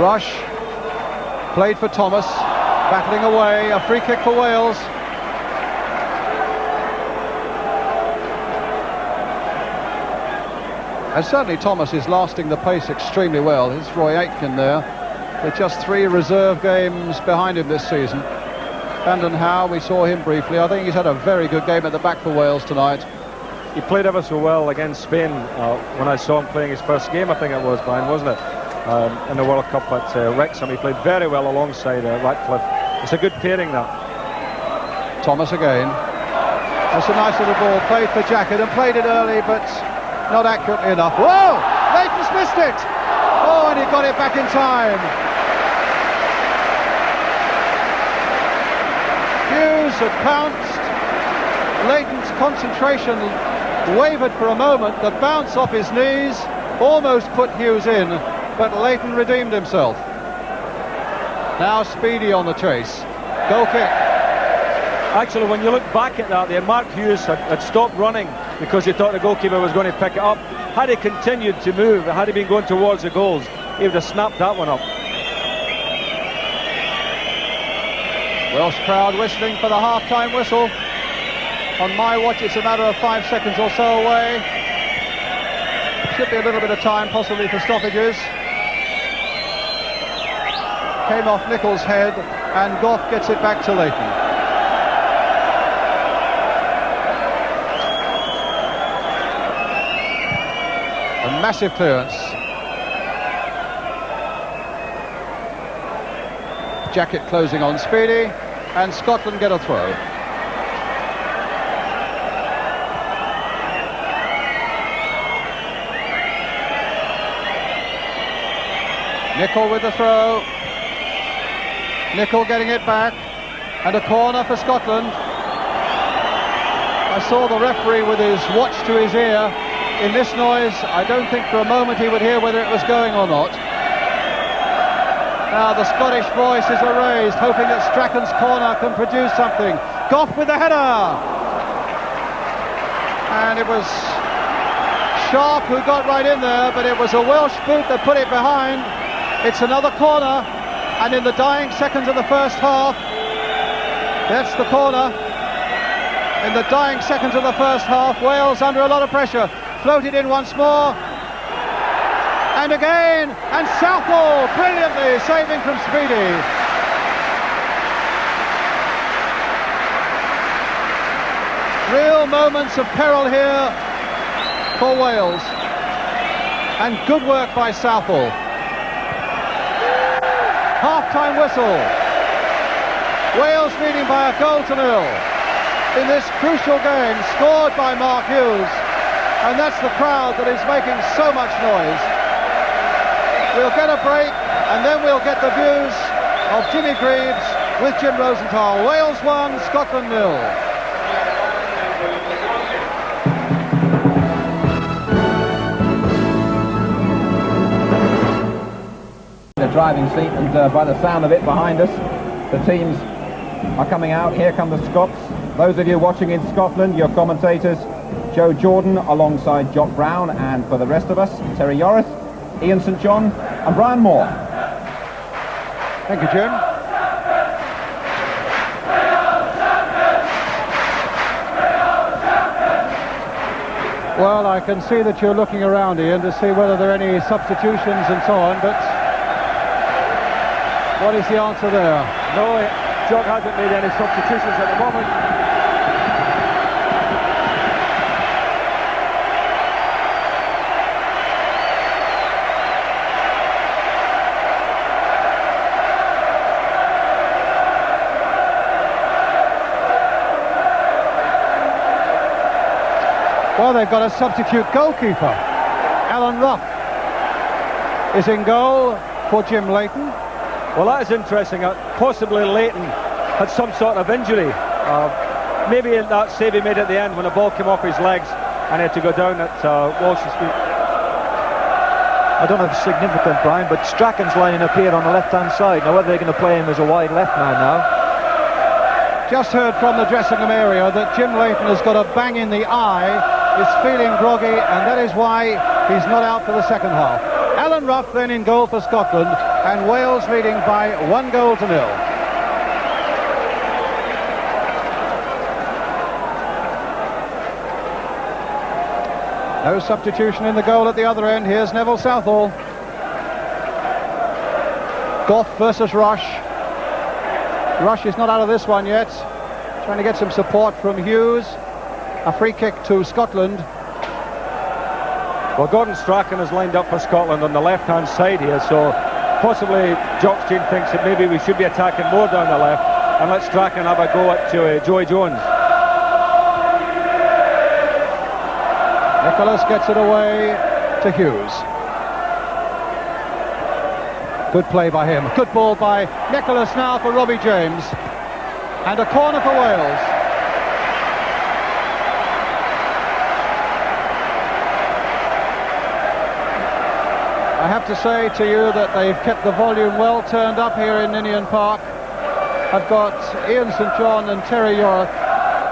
A: Rush played for Thomas, battling away, a free kick for Wales. And certainly Thomas is lasting the pace extremely well. Here's Roy Aitken there, with just 3 reserve games behind him this season. Brandon Howe, we saw him briefly. I think he's had a very good game at the back for Wales tonight.
B: He played ever so well against Spain when I saw him playing his first game, I think it was, Brian, wasn't it? In the World Cup at Wrexham. He played very well alongside Ratcliffe. It's a good pairing, that.
A: Thomas again. That's a nice little ball, played for Jackett and played it early, but not accurately enough. Whoa! Leighton's missed it! Oh, and he got it back in time. Hughes had pounced. Leighton's concentration wavered for a moment. The bounce off his knees almost put Hughes in, but Leighton redeemed himself. Now Speedy on the chase. Goal kick.
B: Actually, when you look back at that there, Mark Hughes had stopped running because he thought the goalkeeper was going to pick it up. Had he continued to move, had he been going towards the goals, he would have snapped that one up.
A: Welsh crowd whistling for the half-time whistle. On my watch, it's a matter of 5 seconds or so away. Should be a little bit of time, possibly for stoppages. Came off Nicholls' head, and Gough gets it back to Leighton. A massive clearance. Jackett closing on Speedy, and Scotland get a throw. Nicholl with the throw. Nicholl getting it back, and a corner for Scotland. I saw the referee with his watch to his ear. In this noise, I don't think for a moment he would hear whether it was going or not. Now the Scottish voice is raised, hoping that Strachan's corner can produce something. Gough with the header! And it was Sharp who got right in there, but it was a Welsh boot that put it behind. It's another corner, and in the dying seconds of the first half, that's the corner. In the dying seconds of the first half, Wales under a lot of pressure. Floated in once more, and again, and Southall brilliantly saving from Speedy. Real moments of peril here for Wales, and good work by Southall. Half-time whistle. Wales leading by 1-0 in this crucial game, scored by Mark Hughes. And that's the crowd that is making so much noise. We'll get a break, and then we'll get the views of Jimmy Greaves with Jim Rosenthal. Wales 1, Scotland 0.
D: The driving seat, and by the sound of it behind us, the teams are coming out. Here come the Scots. Those of you watching in Scotland, your commentators, Joe Jordan alongside Jock Brown, and for the rest of us, Terry Yorath, Ian St John and Brian Moore.
A: Thank you, Jim. Well, I can see that you're looking around, Ian, to see whether there are any substitutions and so on, but what is the answer there?
B: No, Jock hasn't made any substitutions at the moment.
A: Well, they've got a substitute goalkeeper. Alan Ruff is in goal for Jim Leighton.
B: Well, that is interesting. Possibly Leighton had some sort of injury. Maybe that save he made at the end when the ball came off his legs and he had to go down at Walsh's feet.
C: I don't know if it's significant, Brian, but Strachan's lining up here on the left-hand side. Now, whether they're going to play him as a wide left man now.
A: just heard from the dressing room area that Jim Leighton has got a bang in the eye, is feeling groggy, and that is why he's not out for the second half. Alan Rough then in goal for Scotland, and Wales leading by 1-0. No substitution in the goal at the other end. Here's Neville Southall. Gough versus Rush. Rush is not out of this one yet. Trying to get some support from Hughes. A free kick to Scotland.
B: Well, Gordon Strachan is lined up for Scotland on the left-hand side here, so possibly Jock Stein thinks that maybe we should be attacking more down the left and let Strachan have a go at Joey Jones.
A: Nicholas gets it away to Hughes. Good play by him. Good ball by Nicholas now for Robbie James. And a corner for Wales. I have to say to you that they've kept the volume well turned up here in Ninian Park. I've got Ian St John and Terry York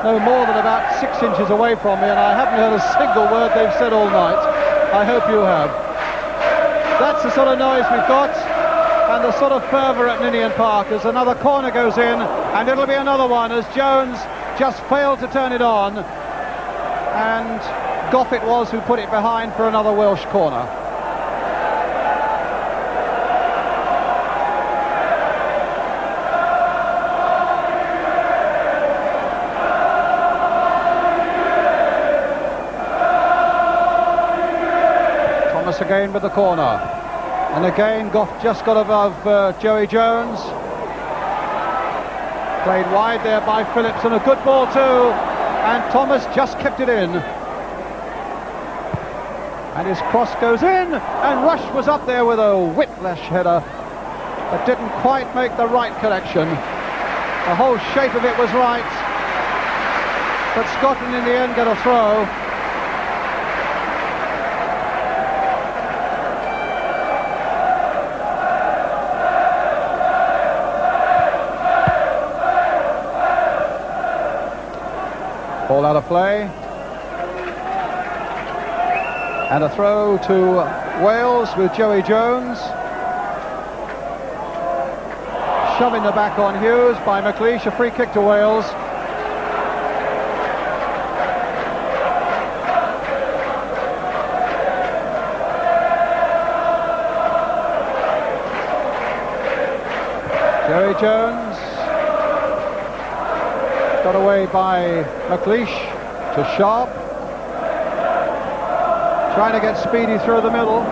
A: no more than about 6 inches away from me, and I haven't heard a single word they've said all night. I hope you have. That's the sort of noise we've got, and the sort of fervour at Ninian Park as another corner goes in, and it'll be another one as Jones just failed to turn it on, and Gough it was who put it behind for another Welsh corner. Again with the corner, and again Gough just got above Joey Jones, played wide there by Phillips, and a good ball too, and Thomas just kept it in, and his cross goes in, and Rush was up there with a whiplash header but didn't quite make the right connection. The whole shape of it was right, but Scotland in the end get a throw. Ball out of play, and a throw to Wales with Joey Jones, shoving the back on Hughes by McLeish. A free kick to Wales. Joey Jones got away by McLeish to Sharp, trying to get Speedy through the middle.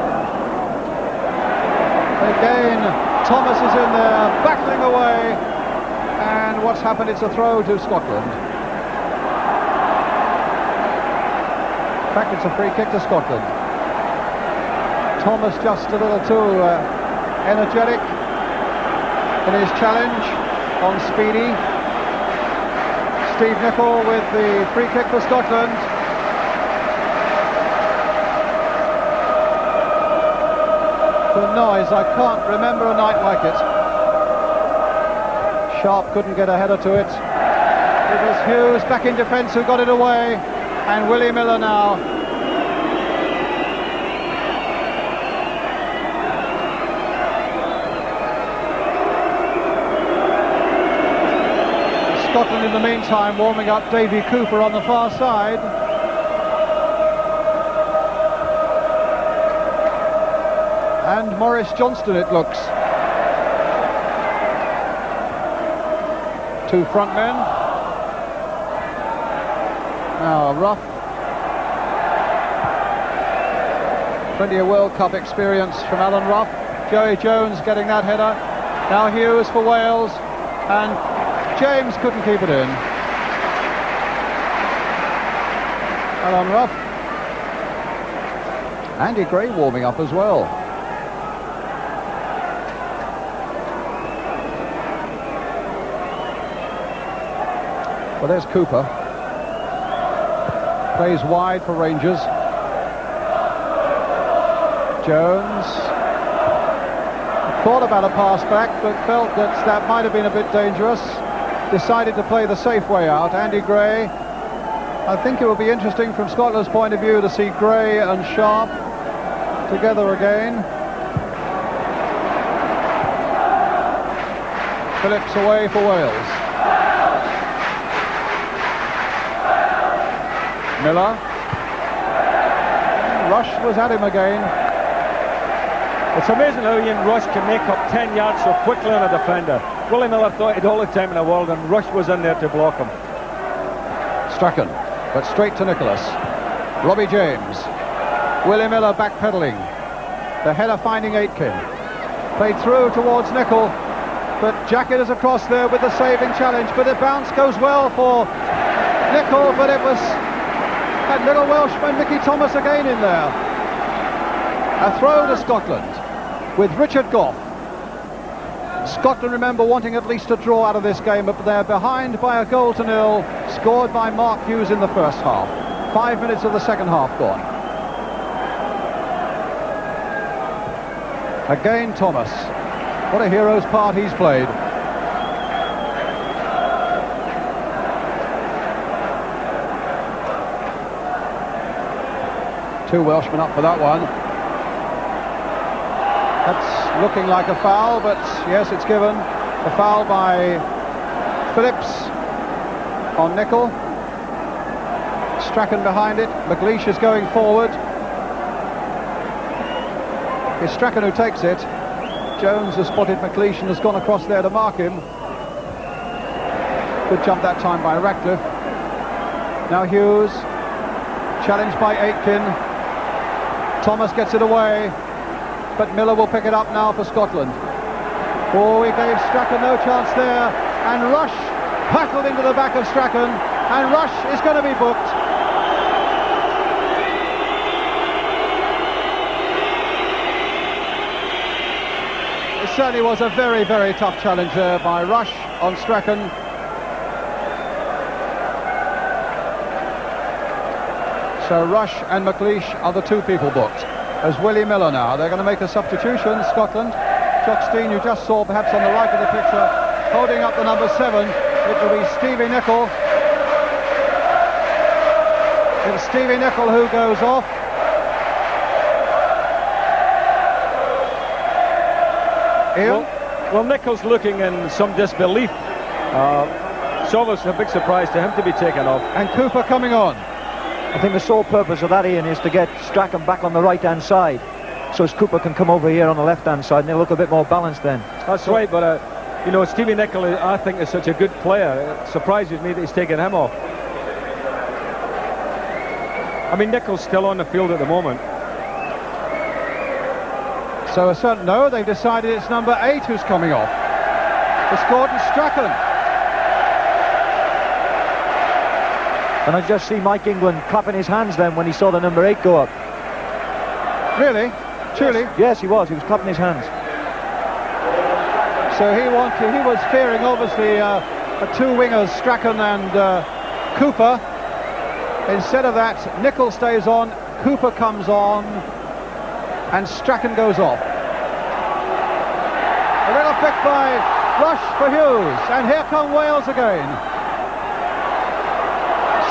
A: Again, Thomas is in there, battling away, and what's happened? It's a throw to Scotland. In fact, it's a free kick to Scotland. Thomas just a little too energetic in his challenge on Speedy. Steve Nicol with the free kick for Scotland. The noise, I can't remember a night like it. Sharp couldn't get a header to it. It was Hughes back in defence who got it away, and Willie Miller now. Scotland in the meantime warming up Davy Cooper on the far side. And Maurice Johnston, it looks. Two front men. Now Rough. Plenty of World Cup experience from Alan Rough. Joey Jones getting that header. Now Hughes for Wales, and James couldn't keep it in. Alan Rough. Andy Gray warming up as well. Well, there's Cooper. Plays wide for Rangers. Jones thought about a pass back, but felt that might have been a bit dangerous. decided to play the safe way out. Andy Gray. I think it will be interesting from Scotland's point of view to see Gray and Sharp together again. Phillips away for Wales. Miller. Rush was at him again.
B: It's amazing how Ian Rush can make up 10 yards so quickly on a defender. Willie Miller thought he'd all the time in the world, and Rush was in there to block him.
A: Strachan, but straight to Nicholas. Robbie James. Willie Miller backpedaling. The header finding Aitken. Played through towards Nicol, but Jacket is across there with the saving challenge, but the bounce goes well for Nicol, but it was that little Welshman Mickey Thomas again in there. A throw to Scotland with Richard Gough. Scotland, remember, wanting at least a draw out of this game, but they're behind by a goal to nil, scored by Mark Hughes in the first half. 5 minutes of the second half gone. Again Thomas. What a hero's part he's played. Two Welshmen up for that one. That's looking like a foul, but yes, it's given. A foul by Phillips on Nicol. Strachan behind it. McLeish is going forward. It's Strachan who takes it. Jones has spotted McLeish and has gone across there to mark him. Good jump that time by Ratcliffe. Now Hughes, challenged by Aitken. Thomas gets it away, but Miller will pick it up now for Scotland. Oh, he gave Strachan no chance there, and Rush tackled into the back of Strachan, and Rush is going to be booked. It certainly was a very, very tough challenge there by Rush on Strachan. So Rush and McLeish are the two people booked. As Willie Miller now, they're going to make a substitution, Scotland. Jock Stein, you just saw perhaps on the right of the picture, holding up the number 7. It will be Stevie Nicol. It's Stevie Nicol who goes off. Ian?
B: Well, Nicol's looking in some disbelief. It's obviously a big surprise to him to be taken off.
A: And Cooper coming on.
C: I think the sole purpose of that, Ian, is to get Strachan back on the right-hand side, so as Cooper can come over here on the left-hand side and they'll look a bit more balanced then.
B: That's right, but you know, Stevie Nicol, I think, is such a good player. It surprises me that he's taken him off. I mean, Nicol's still on the field at the moment.
A: So a certain no, they've decided it's number 8 who's coming off. It's Gordon Strachan.
C: And I just see Mike England clapping his hands then when he saw the number 8 go up.
A: Really? Truly?
C: Yes, he was clapping his hands.
A: So he was fearing obviously two wingers, Strachan and Cooper. Instead of that, Nicol stays on, Cooper comes on, and Strachan goes off. A little pick by Rush for Hughes, and here come Wales again.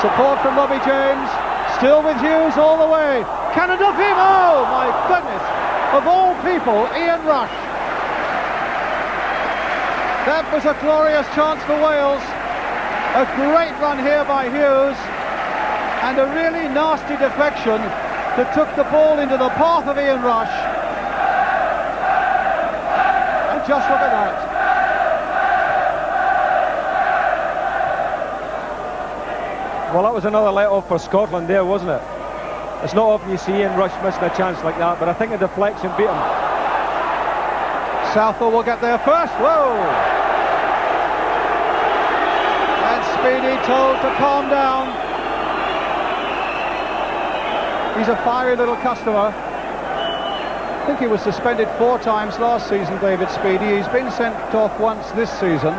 A: Support from Robbie James, still with Hughes all the way. Canada Viva! Oh my goodness! Of all people, Ian Rush. That was a glorious chance for Wales. A great run here by Hughes, and a really nasty deflection that took the ball into the path of Ian Rush. And just look at that.
B: Well, that was another let-off for Scotland there, wasn't it? It's not often you see Ian Rush missing a chance like that, but I think the deflection beat him.
A: Southall will get there first. Whoa! And Speedy told to calm down. He's a fiery little customer. I think he was suspended 4 times last season, David Speedy. He's been sent off once this season,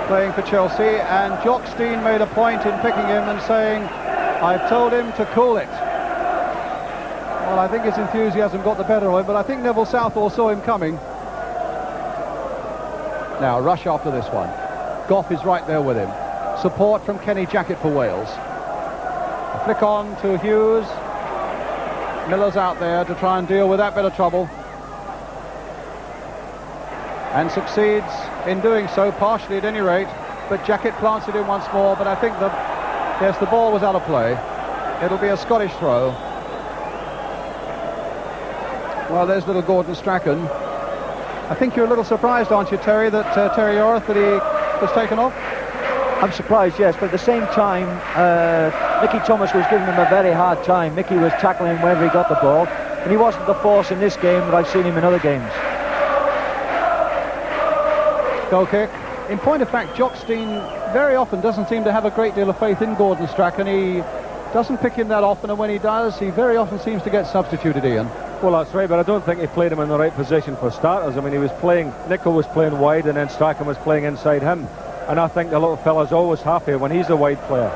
A: playing for Chelsea, and Jock Stein made a point in picking him and saying, I've told him to cool it. Well, I think his enthusiasm got the better of him, but I think Neville Southall saw him coming. Now, Rush after this one. Gough is right there with him. Support from Kenny Jackett for Wales. A flick on to Hughes. Miller's out there to try and deal with that bit of trouble. And succeeds in doing so, partially at any rate. But Jackett plants it in once more, but I think yes, the ball was out of play. It'll be a Scottish throw. Well, there's little Gordon Strachan. I think you're a little surprised, aren't you, Terry, that Terry Orth, that he was taken off?
C: I'm surprised, yes, but at the same time, Mickey Thomas was giving him a very hard time. Mickey was tackling wherever he got the ball, and he wasn't the force in this game that I've seen him in other games.
A: Goal kick. In point of fact, Jock Stein very often doesn't seem to have a great deal of faith in Gordon Strachan. He doesn't pick him that often, and when he does, he very often seems to get substituted, Ian.
B: Well, that's right, but I don't think he played him in the right position for starters. I mean, Nicol was playing wide, and then Strachan was playing inside him. And I think the little fella's always happy when he's a wide player.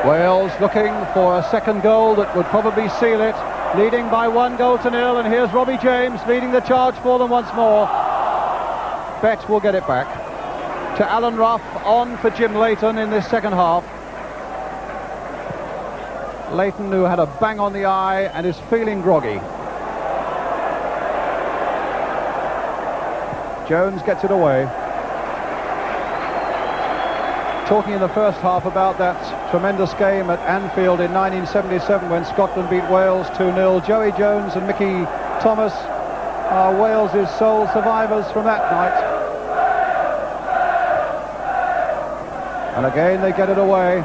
A: Wales looking for a second goal that would probably seal it, leading by 1-0, and here's Robbie James leading the charge for them once more. Bet will get it back to Alan Rough, on for Jim Leighton in this second half. Leighton, who had a bang on the eye and is feeling groggy. Jones gets it away. Talking in the first half about that tremendous game at Anfield in 1977 when Scotland beat Wales 2-0. Joey Jones and Mickey Thomas are Wales's sole survivors from that night. And again they get it away.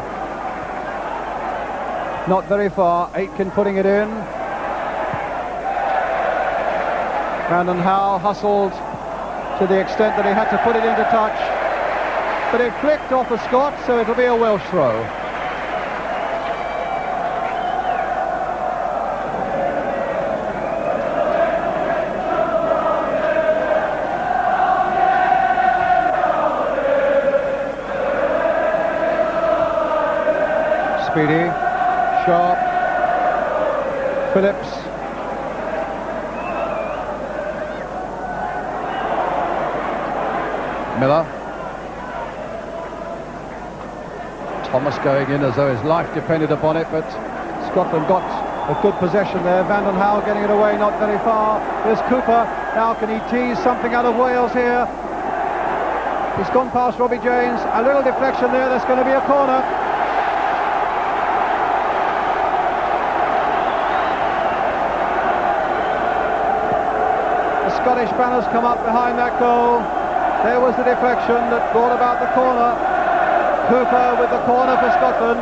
A: Not very far. Aitken putting it in. Brandon Howe hustled to the extent that he had to put it into touch. But it flicked off a Scot, so it'll be a Welsh throw. Speedy, Sharp, Phillips. Miller. Thomas going in as though his life depended upon it, but Scotland got a good possession there. Vanden Hauwe getting it away, not very far. There's Cooper. Now can he tease something out of Wales here? He's gone past Robbie James. A little deflection there. There's going to be a corner. The Scottish banners come up behind that goal. There was the deflection that brought about the corner. Cooper with the corner for Scotland.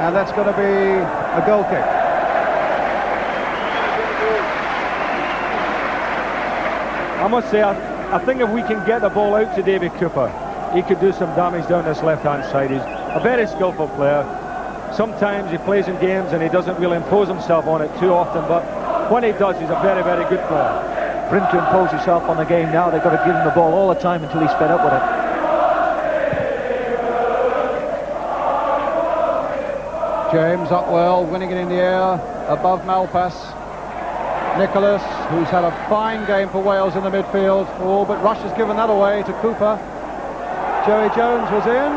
A: And that's going to be a goal kick.
B: I must say, I think if we can get the ball out to David Cooper, he could do some damage down this left-hand side. He's a very skillful player. Sometimes he plays in games and he doesn't really impose himself on it too often, but when he does, he's a very, very good player.
C: For him to impose himself on the game now, they've got to give him the ball all the time until he's fed up with it.
A: James up well, winning it in the air above Malpass. Nicholas, who's had a fine game for Wales in the midfield. Oh, but Rush has given that away to Cooper. Joey Jones was in.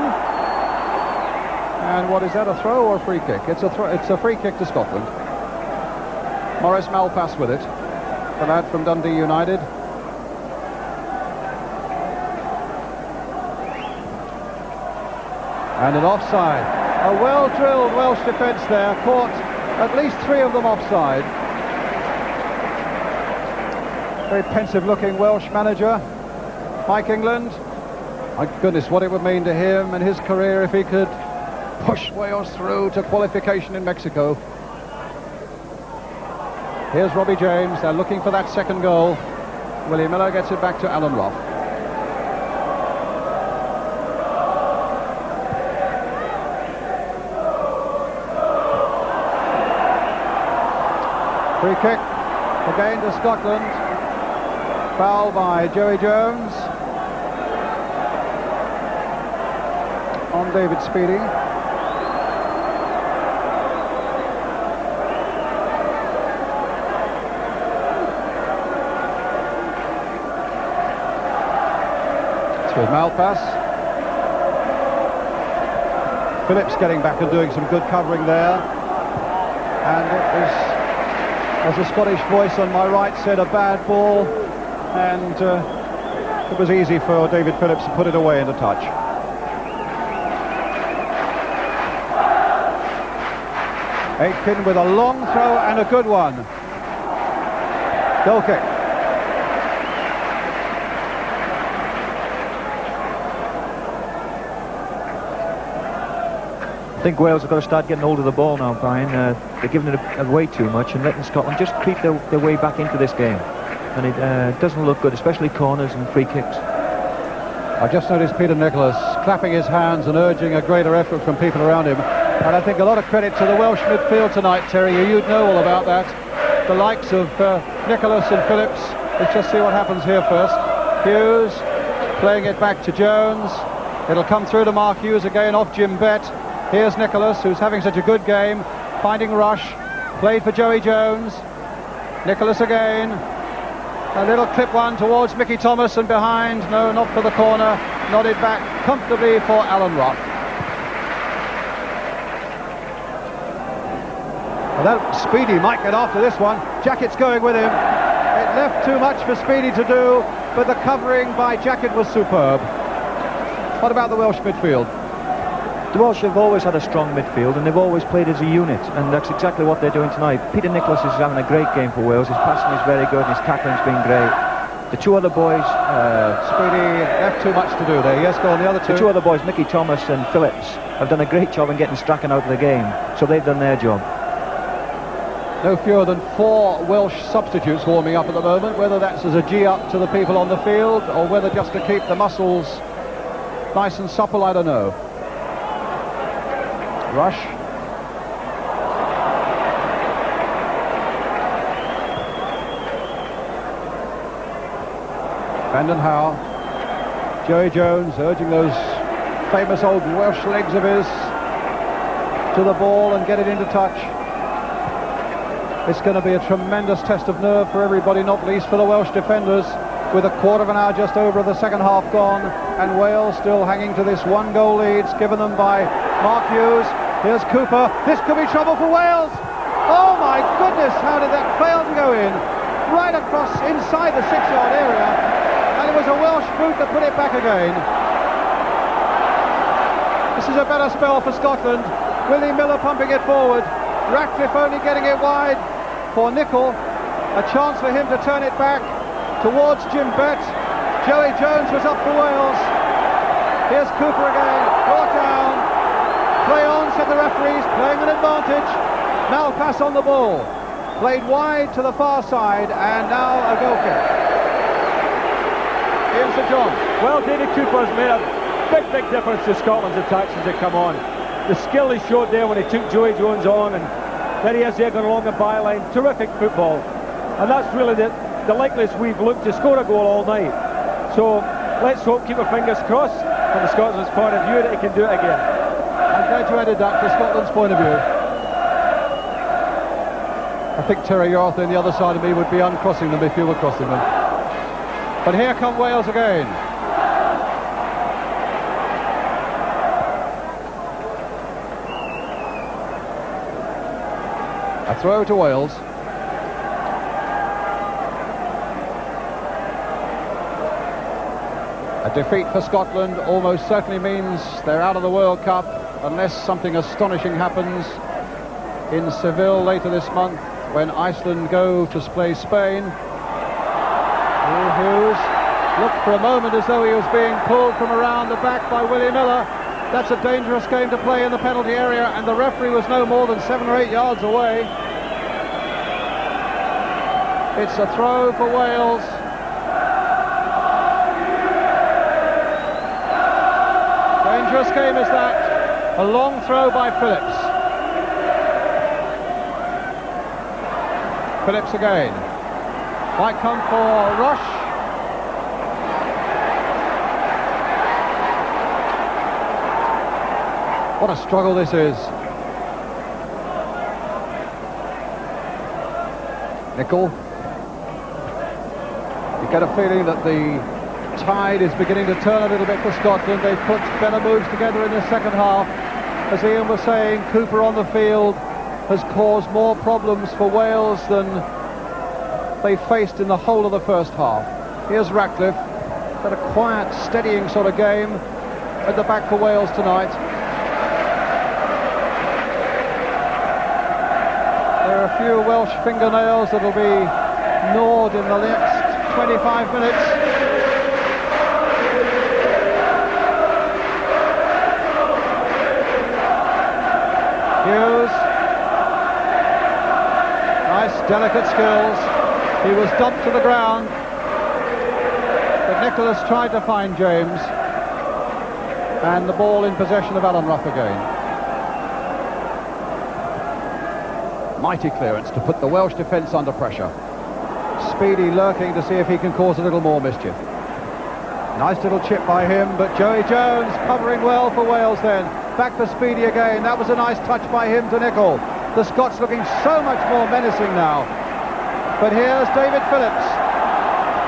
A: And what is that, a throw or a free kick? It's a free kick to Scotland. Maurice Malpass with it. The lad from Dundee United. And an offside. A well-drilled Welsh defence there, caught at least 3 of them offside. Very pensive-looking Welsh manager, Mike England. My goodness, what it would mean to him and his career if he could push Wales through to qualification in Mexico. Here's Robbie James. They're looking for that second goal. Willie Miller gets it back to Alan Rough. Free kick again to Scotland. Foul by Joey Jones on David Speedy. with Malpass. Phillips getting back and doing some good covering there. And it was, as the Scottish voice on my right said, a bad ball. And it was easy for David Phillips to put it away into touch. Aitken with a long throw and a good one. Goal kick.
C: I think Wales have got to start getting hold of the ball now, Brian. They're giving it away too much and letting Scotland just creep their way back into this game. And it doesn't look good, especially corners and free kicks.
A: I just noticed Peter Nicholas clapping his hands and urging a greater effort from people around him. And I think a lot of credit to the Welsh midfield tonight, Terry. You'd know all about that. The likes of Nicholas and Phillips. Let's just see what happens here first. Hughes playing it back to Jones. It'll come through to Mark Hughes again off Jim Bett. Here's Nicholas, who's having such a good game, finding Rush. Played for Joey Jones. Nicholas again. A little clip one towards Mickey Thomas and behind. No, not for the corner. Nodded back comfortably for Alan Rock. Well, that Speedy might get after this one. Jackett's going with him. It left too much for Speedy to do, but the covering by Jackett was superb. What about the Welsh midfield?
C: The Welsh have always had a strong midfield and they've always played as a unit, and that's exactly what they're doing tonight. Peter Nicholas is having a great game for Wales. His passing is very good and his tackling's been great. The two other boys...
A: Speedy left too much to do there. Yes, go on, the other two.
C: The two other boys, Mickey Thomas and Phillips, have done a great job in getting Strachan out of the game, so they've done their job.
A: No fewer than 4 Welsh substitutes warming up at the moment, whether that's as a G-up to the people on the field or whether just to keep the muscles nice and supple, I don't know. Rush. Brandon Howe. Joey Jones urging those famous old Welsh legs of his to the ball and get it into touch. It's going to be a tremendous test of nerve for everybody, not least for the Welsh defenders, with a quarter of an hour just over of the second half gone, and Wales still hanging to this 1-goal lead given them by Mark Hughes. Here's Cooper. This could be trouble for Wales. Oh my goodness, how did that fail to go in? Right across inside the 6-yard area, and it was a Welsh boot that put it back again. This is a better spell for Scotland. Willie Miller pumping it forward. Ratcliffe only getting it wide for Nicol. A chance for him to turn it back towards Jim Bett. Joey Jones was up for Wales. Here's Cooper again, brought down. Play on, said the referees, playing an advantage. Malpass on the ball. Played wide to the far side, and now a goal kick. Ian St John.
B: Well, David Cooper has made a big difference to Scotland's attacks as they come on. The skill he showed there when he took Joey Jones on, and then he has there going along the byline. Terrific football, and that's really the likeliest we've looked to score a goal all night. So let's hope, keep our fingers crossed from the Scotsman's point of view, that he can do it again.
A: I'm glad you added that from Scotland's point of view. I think Terry Arthur on the other side of me would be uncrossing them if you were crossing them. But here come Wales again. A throw to Wales. A defeat for Scotland almost certainly means they're out of the World Cup unless something astonishing happens in Seville later this month when Iceland go to play Spain. Hughes looked for a moment as though he was being pulled from around the back by Willie Miller. That's a dangerous game to play in the penalty area, and the referee was no more than 7 or 8 yards away. It's a throw for Wales. Dangerous game is that. A long throw by Phillips. Phillips again. Might come for Rush. What a struggle this is. Nicol. You get a feeling that the tide is beginning to turn a little bit for Scotland. They've put better moves together in the second half. As Ian was saying, Cooper on the field has caused more problems for Wales than they faced in the whole of the first half. Here's Ratcliffe. Got a quiet, steadying sort of game at the back for Wales tonight. There are a few Welsh fingernails that will be gnawed in the next 25 minutes. Hughes. Nice, delicate skills. He was dumped to the ground. But Nicholas tried to find James. And the ball in possession of Alan Rough again. Mighty clearance to put the Welsh defence under pressure. Speedy lurking to see if he can cause a little more mischief. Nice little chip by him, but Joey Jones covering well for Wales then. Back for Speedy again. That was a nice touch by him to Nicol. The Scots looking so much more menacing now. But here's David Phillips,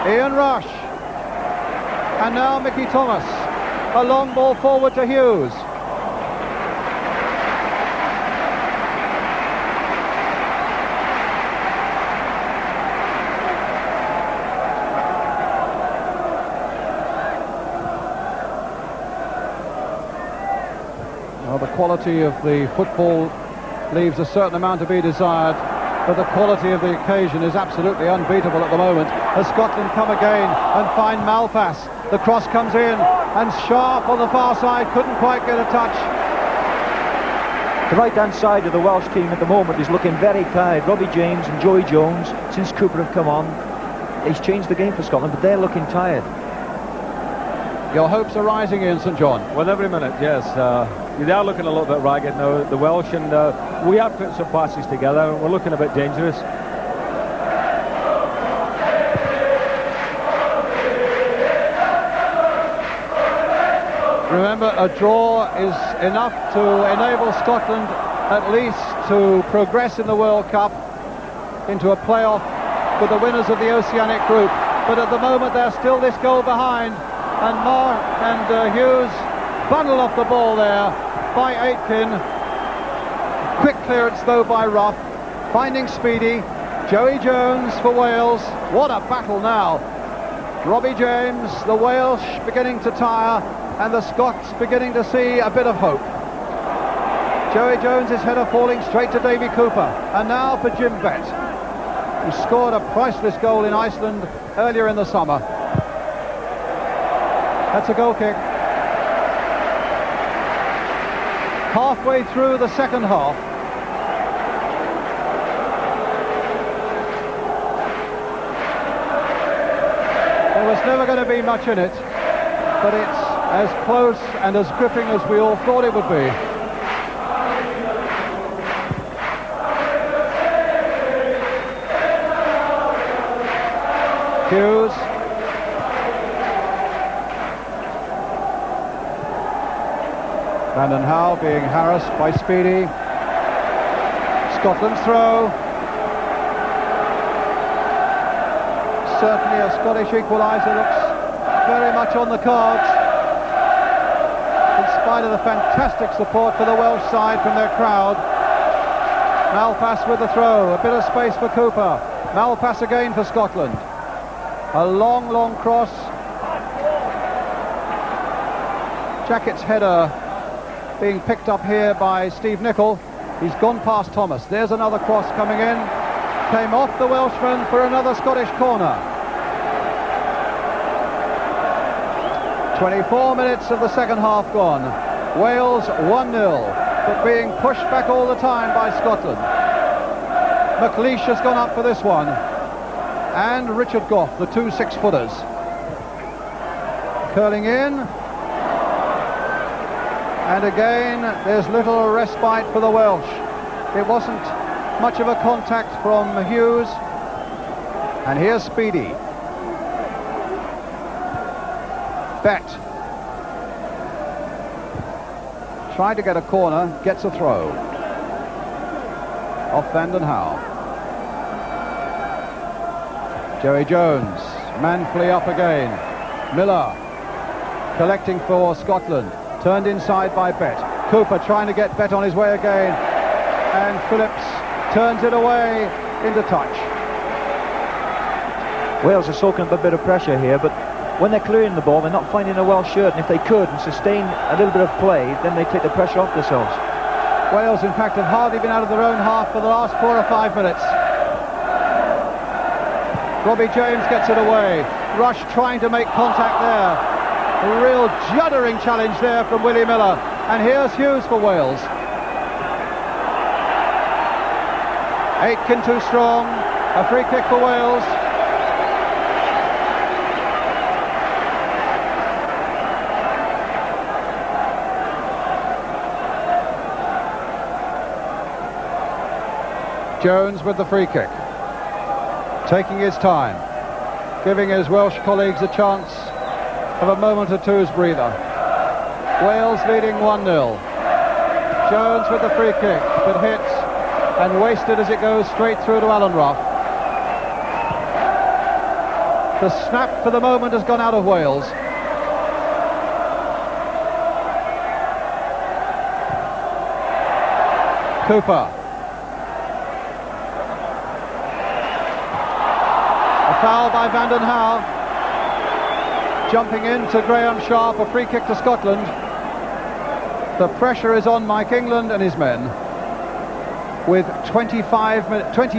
A: Ian Rush, and now Mickey Thomas. A long ball forward to Hughes. Well, the quality of the football leaves a certain amount to be desired, but the quality of the occasion is absolutely unbeatable at the moment. As Scotland come again and find Malpass. The cross comes in, and Sharp on the far side couldn't quite get a touch.
C: The right-hand side of the Welsh team at the moment is looking very tired. Robbie James and Joey Jones, since Cooper have come on, he's changed the game for Scotland, but they're looking tired.
A: Your hopes are rising in St John.
B: Well, every minute, yes. They are looking a little bit ragged now, the Welsh, and we have put some passes together. We're looking a bit dangerous.
A: Remember, a draw is enough to enable Scotland at least to progress in the World Cup into a playoff with the winners of the Oceanic Group. But at the moment, they're still this goal behind, and Marr and Hughes bundle off the ball there by Aitken. Quick clearance though by Rough, finding Speedy. Joey Jones for Wales. What a battle now. Robbie James, the Welsh beginning to tire, and the Scots beginning to see a bit of hope. Joey Jones' header falling straight to Davy Cooper, and now for Jim Bett, who scored a priceless goal in Iceland earlier in the summer. That's a goal kick. Halfway through the second half. There was never going to be much in it, but it's as close and as gripping as we all thought it would be. Hughes. Brandon Howe being harassed by Speedy. Scotland's throw. Certainly a Scottish equaliser looks very much on the cards, in spite of the fantastic support for the Welsh side from their crowd. Malpass with the throw, a bit of space for Cooper. Malpass again for Scotland. A long, long cross. Jackett's header being picked up here by Steve Nicol. He's gone past Thomas. There's another cross coming in. Came off the Welshman for another Scottish corner. 24 minutes of the second half gone. Wales 1-0, but being pushed back all the time by Scotland. McLeish has gone up for this one. And Richard Gough, the two 6-footers. Curling in. And again, there's little respite for the Welsh. It wasn't much of a contact from Hughes. And here's Speedy. Bett. Tried to get a corner, gets a throw. Off Brandon Howe. Joey Jones, manfully up again. Miller collecting for Scotland, turned inside by Bett. Cooper trying to get Bett on his way again, and Phillips turns it away into touch.
C: Wales are soaking up a bit of pressure here, but when they're clearing the ball, they're not finding a Welsh shirt, and if they could and sustain a little bit of play, then they take the pressure off themselves.
A: Wales, in fact, have hardly been out of their own half for the last 4 or 5 minutes. Robbie James gets it away. Rush trying to make contact there. A real juddering challenge there from Willie Miller. And here's Hughes for Wales. Aitken too strong. A free kick for Wales. Jones with the free kick, taking his time, giving his Welsh colleagues a chance of a moment or two's breather. Wales leading 1-0. Jones with the free kick, but hit and wasted as it goes straight through to Alan Rough. The snap for the moment has gone out of Wales. Cooper. Foul by Vanden Hauwe. Jumping into Graham Sharp, a free kick to Scotland. The pressure is on Mike England and his men, with 20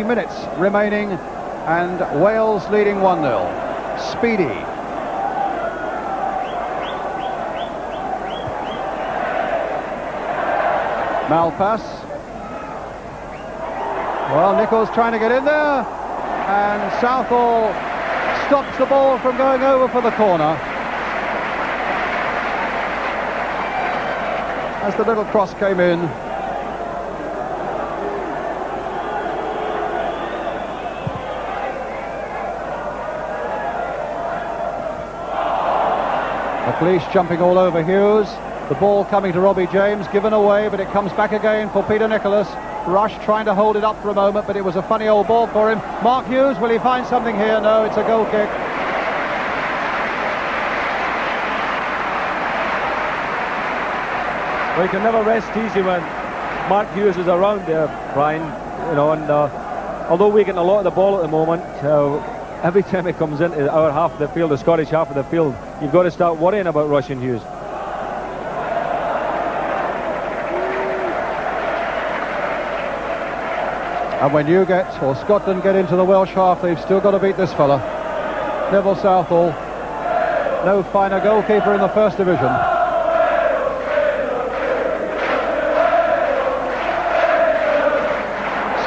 A: minutes remaining, and Wales leading 1-0. Speedy. Malpass. Well, Nichols trying to get in there, and Southall stops the ball from going over for the corner. As the little cross came in. McLeish jumping all over Hughes. The ball coming to Robbie James, given away, but it comes back again for Peter Nicholas. Rush trying to hold it up for a moment, but it was a funny old ball for him. Mark Hughes, will he find something here? No, it's a goal kick.
B: Well, you can never rest easy when Mark Hughes is around there, Brian. You know, and although we're getting a lot of the ball at the moment, every time it comes into our half of the field, the Scottish half of the field, you've got to start worrying about Russian Hughes.
A: And when you get, or Scotland get into the Welsh half, they've still got to beat this fella, Neville Southall. No finer goalkeeper in the First Division.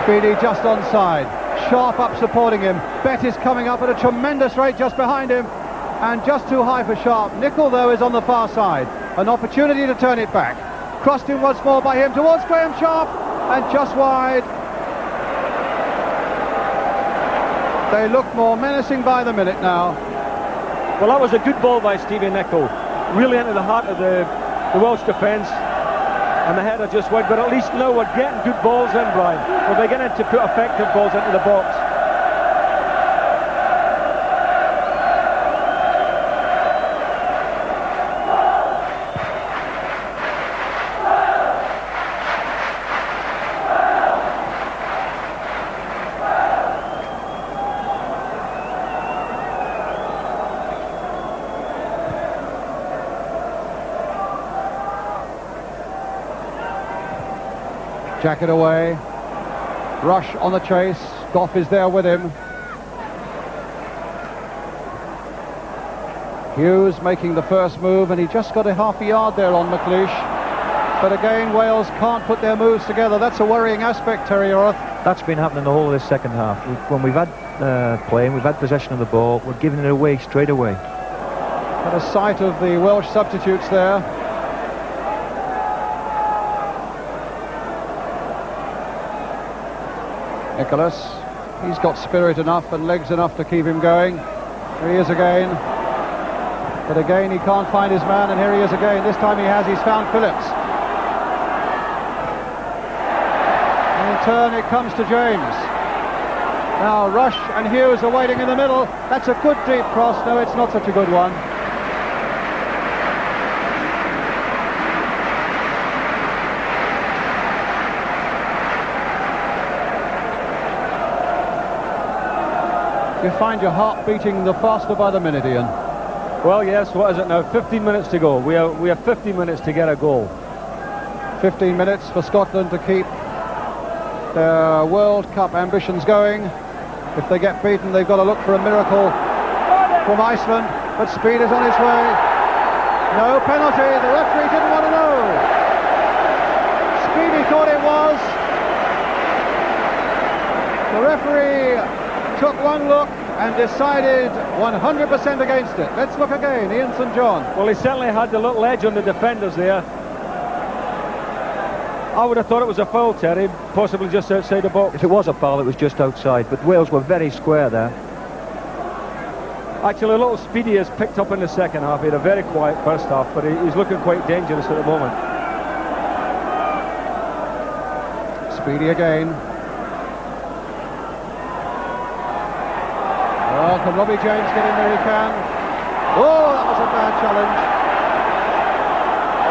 A: Speedy just onside. Sharp up supporting him. Bett is coming up at a tremendous rate just behind him, and just too high for Sharp. Nicholl, though, is on the far side. An opportunity to turn it back. Crossed in once more by him towards Graham Sharp, and just wide. They look more menacing by the minute now.
B: Well, that was a good ball by Stevie Nicholl. Really into the heart of the Welsh defence. And the header just wide. But at least now we're getting good balls in, Brian. We're beginning to put effective balls into the box.
A: Jacket away. Rush on the chase. Gough is there with him. Hughes making the first move, and he just got a half a yard there on McLeish. But again, Wales can't put their moves together. That's a worrying aspect, Terry Orth.
C: That's been happening the whole of this second half. When we've had play and we've had possession of the ball, we're giving it away straight away.
A: Had a sight of the Welsh substitutes there. Nicholas, he's got spirit enough and legs enough to keep him going. Here he is again. But again, he can't find his man, and here he is again. This time he has. He's found Phillips. And in turn, it comes to James. Now Rush and Hughes are waiting in the middle. That's a good deep cross. No, it's not such a good one. You find your heart beating the faster by the minute, Ian.
B: Well, yes, what is it now? 15 minutes to go. We have 15 minutes to get a goal.
A: 15 minutes for Scotland to keep their World Cup ambitions going. If they get beaten, they've got to look for a miracle from Iceland, but speed is on its way. No penalty, the referee didn't want to know. Speedy thought it was. The referee took one look and decided 100% against it. Let's look again, Ian St John.
B: Well, he certainly had the little edge on the defenders there. I would have thought it was a foul, Terry, possibly just outside the box.
C: If it was a foul, it was just outside, but Wales were very square there.
B: Actually, a little Speedy has picked up in the second half. He had a very quiet first half, but he's looking quite dangerous at the moment.
A: Speedy again. Well, can Robbie James get in there? He can. Oh, that was a bad challenge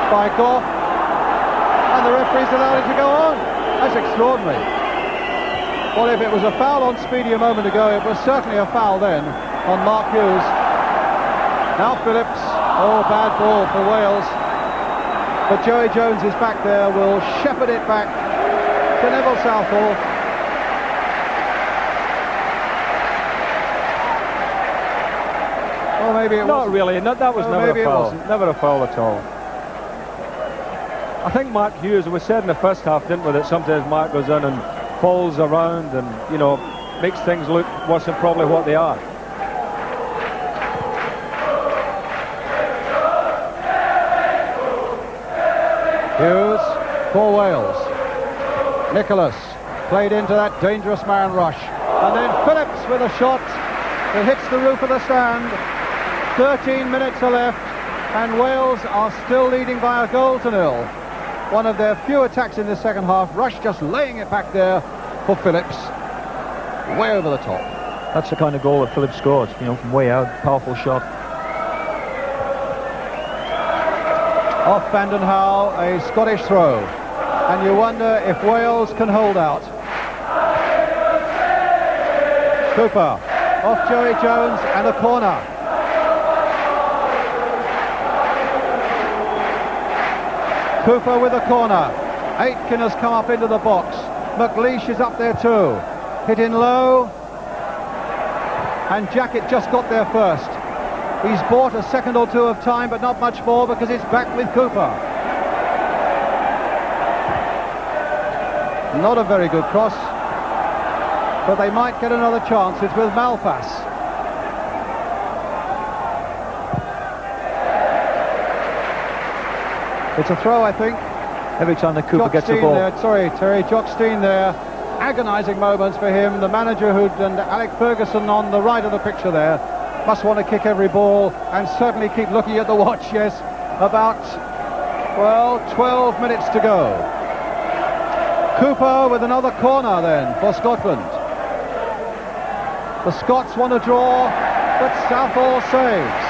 A: by Gough. And the referee's allowed it to go on. That's extraordinary. Well, if it was a foul on Speedy a moment ago, it was certainly a foul then on Mark Hughes. Now Phillips. Oh, bad ball for Wales. But Joey Jones is back there, will shepherd it back to Neville Southall. Or maybe it
B: Not
A: wasn't.
B: really. That was never
A: maybe
B: a
A: it
B: foul.
A: wasn't.
B: Never a foul at all. I think Mark Hughes, we said in the first half, didn't we, that sometimes Mark goes in and falls around and, you know, makes things look worse than probably what they are.
A: Hughes for Wales. Nicholas played into that dangerous man rush. And then Phillips with a shot that hits the roof of the stand. 13 minutes are left and Wales are still leading by a goal to nil. One of their few attacks in the second half. Rush just laying it back there for Phillips. Way over the top.
C: That's the kind of goal that Phillips scored, you know, from way out. Powerful shot.
A: Off Vanden Howell, a Scottish throw. And you wonder if Wales can hold out. Cooper, off Joey Jones and a corner. Cooper with a corner. Aitken has come up into the box. McLeish is up there too. Hit in low. And Jackett just got there first. He's bought a second or two of time, but not much more because it's back with Cooper. Not a very good cross, but they might get another chance. It's with Malpass. It's a throw, I think.
C: Every time that Cooper
A: Jock
C: gets the
A: Stein
C: ball.
A: there, sorry, Terry, Jock Stein there. Agonising moments for him. The manager and Alec Ferguson on the right of the picture there must want to kick every ball and certainly keep looking at the watch, yes. About, well, 12 minutes to go. Cooper with another corner then for Scotland. The Scots want to draw, but Southall saves.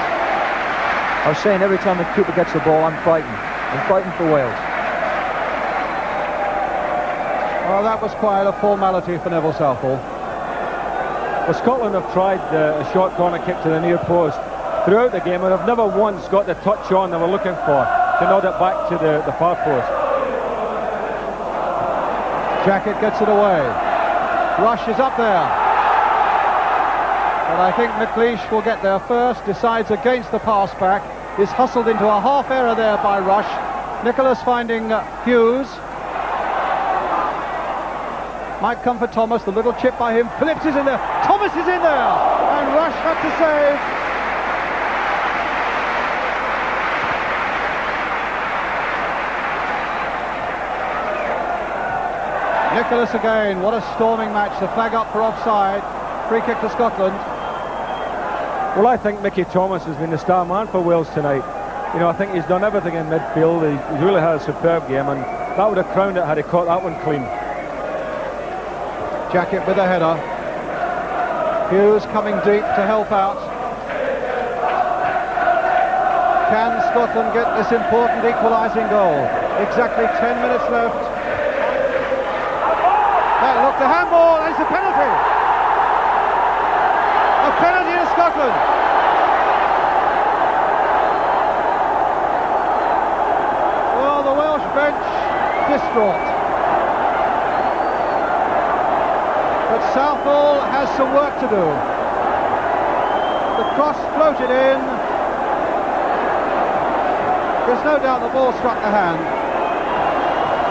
C: I was saying every time that Cooper gets the ball, I'm frightened. I'm frightened for Wales.
A: Well, that was quite a formality for Neville Southall.
B: Well, Scotland have tried a short corner kick to the near post throughout the game and have never once got the touch on they were looking for to nod it back to the far post.
A: Jackett gets it away. Rush is up there. But I think McLeish will get there first, decides against the pass back, is hustled into a half error there by Rush. Nicholas finding Hughes. Might come for Thomas, the little chip by him. Phillips is in there. Thomas is in there. And Rush had to save. Nicholas again. What a storming match. The flag up for offside. Free kick to Scotland.
B: Well, I think Mickey Thomas has been the star man for Wales tonight. You know, I think he's done everything in midfield. He's really had a superb game, and that would have crowned it had he caught that one clean.
A: Jackett with a header. Hughes coming deep to help out. Can Scotland get this important equalising goal? Exactly 10 minutes left. That looked a handball, and it's a penalty. Scotland. Well, the Welsh bench distraught. But Southall has some work to do. The cross floated in. There's no doubt the ball struck the hand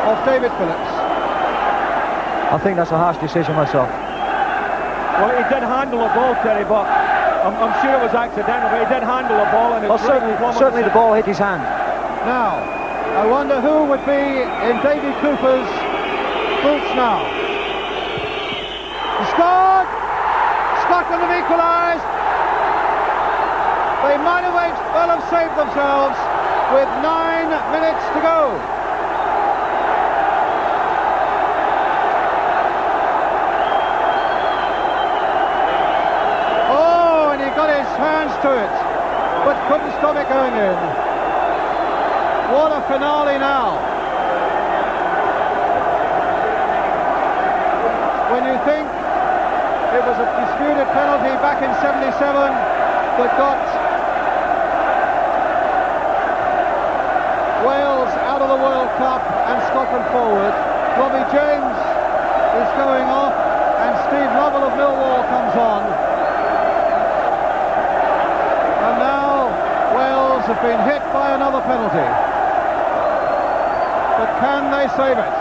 A: of David Phillips.
C: I think that's a harsh decision myself.
B: Well, he did handle the ball, Terry, but I'm sure it was accidental, but he did handle the ball. And
C: Well, certainly the ball hit his hand.
A: Now, I wonder who would be in Davy Cooper's boots now. He scored! Scotland have equalised. They might have well have saved themselves with 9 minutes to go. Oh, and he got his hands to it, but couldn't stop it going in. What a finale now. When you think it was a disputed penalty back in 77 that got Wales out of the World Cup and Scotland forward, Robbie James is going off and Steve Lovell of Millwall comes on. And now Wales have been hit by another penalty. But can they save it?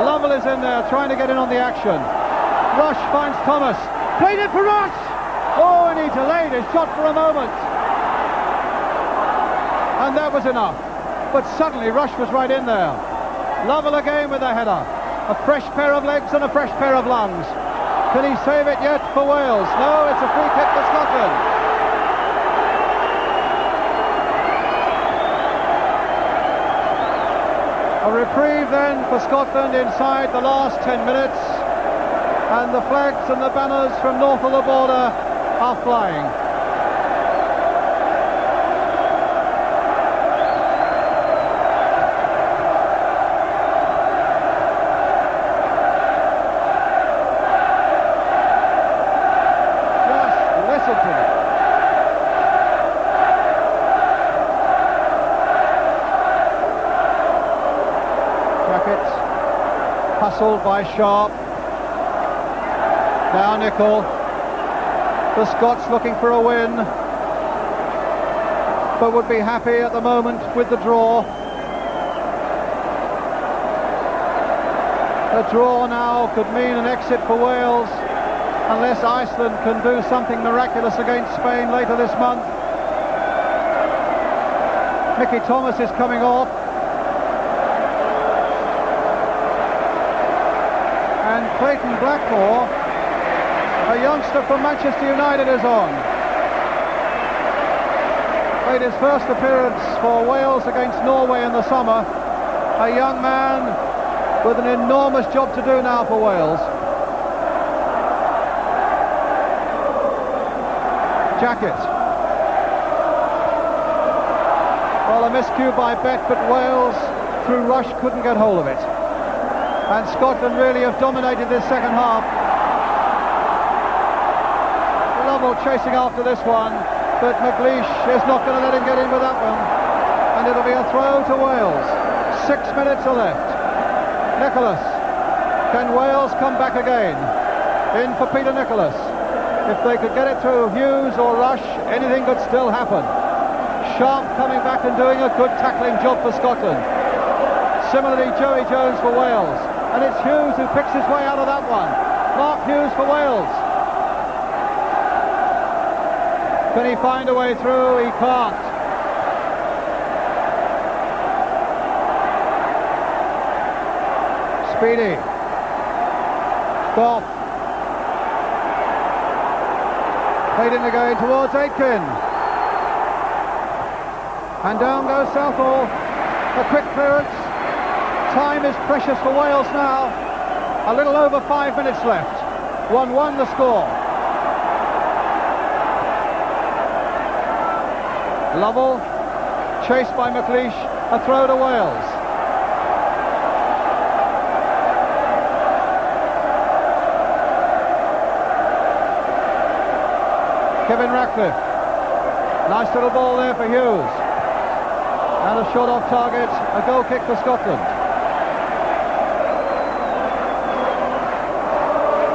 A: Lovell is in there trying to get in on the action. Rush finds Thomas. Played it for Rush! Oh, and he delayed his shot for a moment. And that was enough. But suddenly Rush was right in there. Lovell again with a header. A fresh pair of legs and a fresh pair of lungs. Can he save it yet for Wales? No, it's a free kick for Scotland. A reprieve then for Scotland inside the last 10 minutes. And the flags and the banners from north of the border are flying. Just listen to them. Jacket, hustled by Sharp. Now Nicol. The Scots looking for a win, but would be happy at the moment with the draw. A draw now could mean an exit for Wales, unless Iceland can do something miraculous against Spain later this month. Mickey Thomas is coming off. And Clayton Blackmore, a youngster from Manchester United, is on. Made his first appearance for Wales against Norway in the summer. A young man with an enormous job to do now for Wales. Jacket. Well, a miscue by Beck, but Wales, through Rush, couldn't get hold of it. And Scotland really have dominated this second half. Lovell chasing after this one, but McLeish is not going to let him get in with that one, and it'll be a throw to Wales. 6 minutes are left. Nicholas, can Wales come back again? In for Peter Nicholas. If they could get it through Hughes or Rush, anything could still happen. Sharp coming back and doing a good tackling job for Scotland. Similarly, Joey Jones for Wales, and it's Hughes who picks his way out of that one. Mark Hughes for Wales. Can he find a way through? He can't. Speedy. Goff. Played in again towards Aitken. And down goes Southall. A quick clearance. Time is precious for Wales now. A little over 5 minutes left. 1-1 the score. Lovell, chased by McLeish, a throw to Wales. Kevin Ratcliffe. Nice little ball there for Hughes. And a shot off target, a goal kick for Scotland.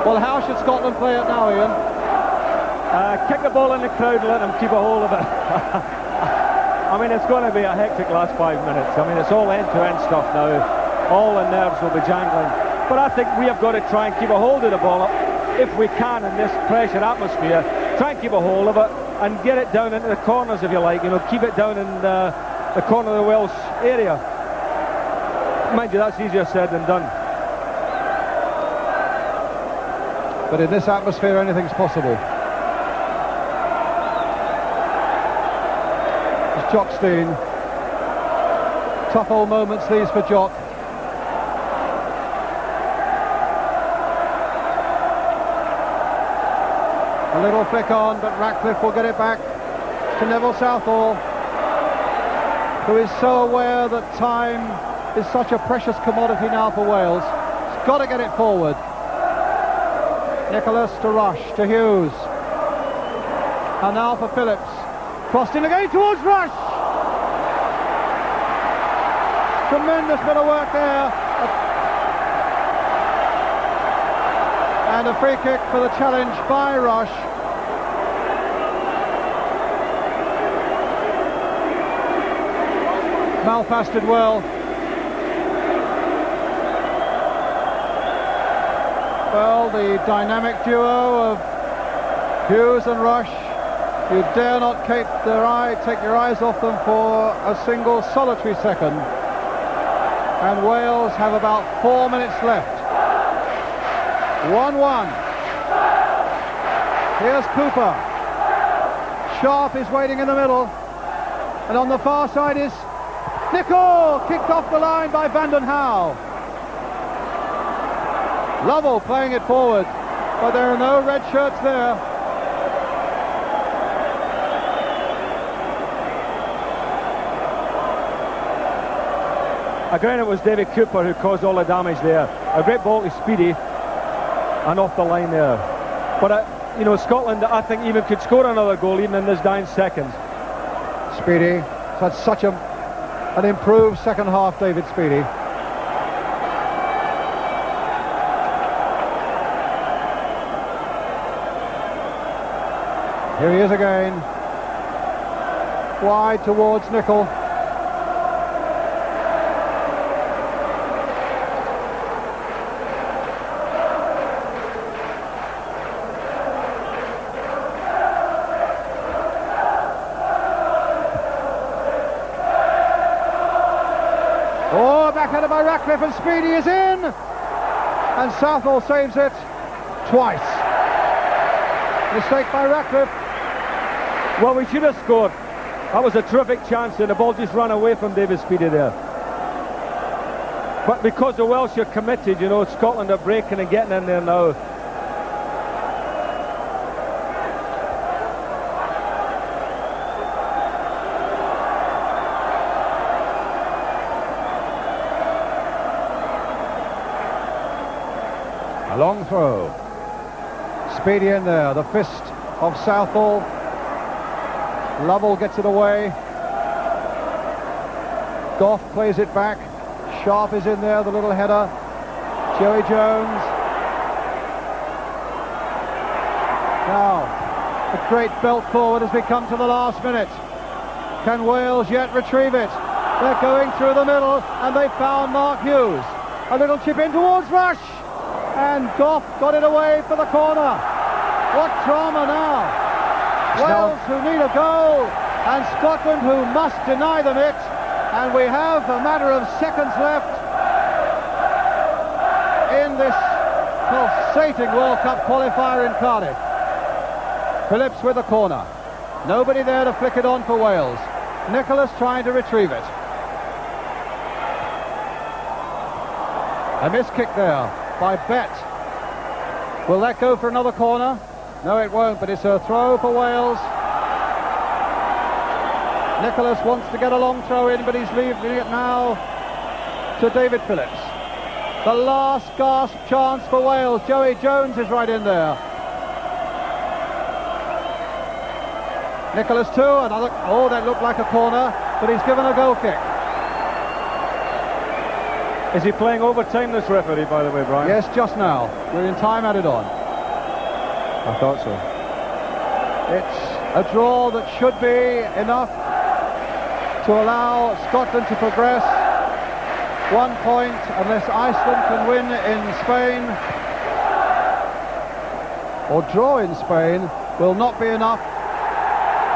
A: Well, how should Scotland play it now, Ian?
B: Kick the ball in the crowd and let them keep a hold of it. I mean, it's going to be a hectic last 5 minutes. I mean, it's all end-to-end stuff now. All the nerves will be jangling. But I think we have got to try and keep a hold of the ball if we can in this pressure atmosphere. Try and keep a hold of it and get it down into the corners, if you like. You know, keep it down in the corner of the Welsh area. Mind you, that's easier said than done.
A: But in this atmosphere, anything's possible. It's Jock Stein. Tough old moments these for Jock. A little flick on, but Ratcliffe will get it back to Neville Southall, who is so aware that time is such a precious commodity now for Wales. He's got to get it forward. Nicholas to Rush, to Hughes. And now for Phillips. Crossed in again towards Rush. Tremendous bit of work there. And a free kick for the challenge by Rush. Malfast did well. Well, the dynamic duo of Hughes and Rush, you dare not take your eyes off them for a single solitary second. And Wales have about 4 minutes left. 1-1. Here's Cooper. Sharp is waiting in the middle. And on the far side is Nicol, kicked off the line by Vanden Hauwe. Lovell playing it forward, but there are no red shirts there.
B: Again, it was David Cooper who caused all the damage there. A great ball to Speedy and off the line there. But, you know, Scotland, I think, even could score another goal even in this dying seconds.
A: Speedy had such an improved second half, David Speedy. Here he is again. Wide towards Nicol. Oh, backhanded by Ratcliffe, and Speedy is in! And Southall saves it twice. Mistake by Ratcliffe.
B: Well, we should have scored. That was a terrific chance and the ball just ran away from David Speedy there. But because the Welsh are committed, you know, Scotland are breaking and getting in there now.
A: A long throw. Speedy in there, the fist of Southall. Lovell gets it away. Gough plays it back. Sharp is in there, the little header. Joey Jones. Now, a great belt forward as we come to the last minute. Can Wales yet retrieve it? They're going through the middle, and they found Mark Hughes. A little chip in towards Rush. And Gough got it away for the corner. What drama now. Wales who need a goal, and Scotland who must deny them it. And we have a matter of seconds left in this pulsating World Cup qualifier in Cardiff. Phillips with the corner. Nobody there to flick it on for Wales. Nicholas trying to retrieve it. A missed kick there by Bett. Will that go for another corner? No, it won't, but it's a throw for Wales. Nicholas wants to get a long throw in, but he's leaving it now to David Phillips. The last gasp chance for Wales. Joey Jones is right in there. Nicholas too, another, oh, that looked like a corner, but he's given a goal kick.
B: Is he playing overtime, this referee, by the way, Brian?
A: Yes, just now. We're in time added on.
B: I thought so.
A: It's a draw that should be enough to allow Scotland to progress. 1 point, unless Iceland can win in Spain or draw in Spain, will not be enough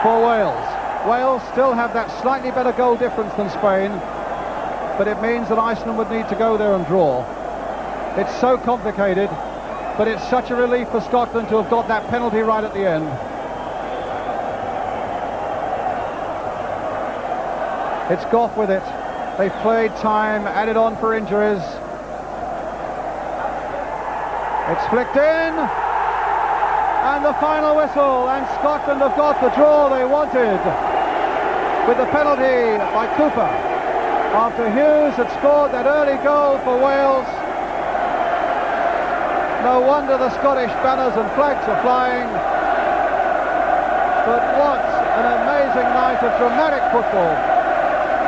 A: for Wales. Wales still have that slightly better goal difference than Spain, but it means that Iceland would need to go there and draw. It's so complicated, but it's such a relief for Scotland to have got that penalty right at the end. It's Gough with it. They've played time, added on for injuries. It's flicked in, and the final whistle, and Scotland have got the draw they wanted with the penalty by Cooper after Hughes had scored that early goal for Wales. No wonder the Scottish banners and flags are flying. But what an amazing night of dramatic football.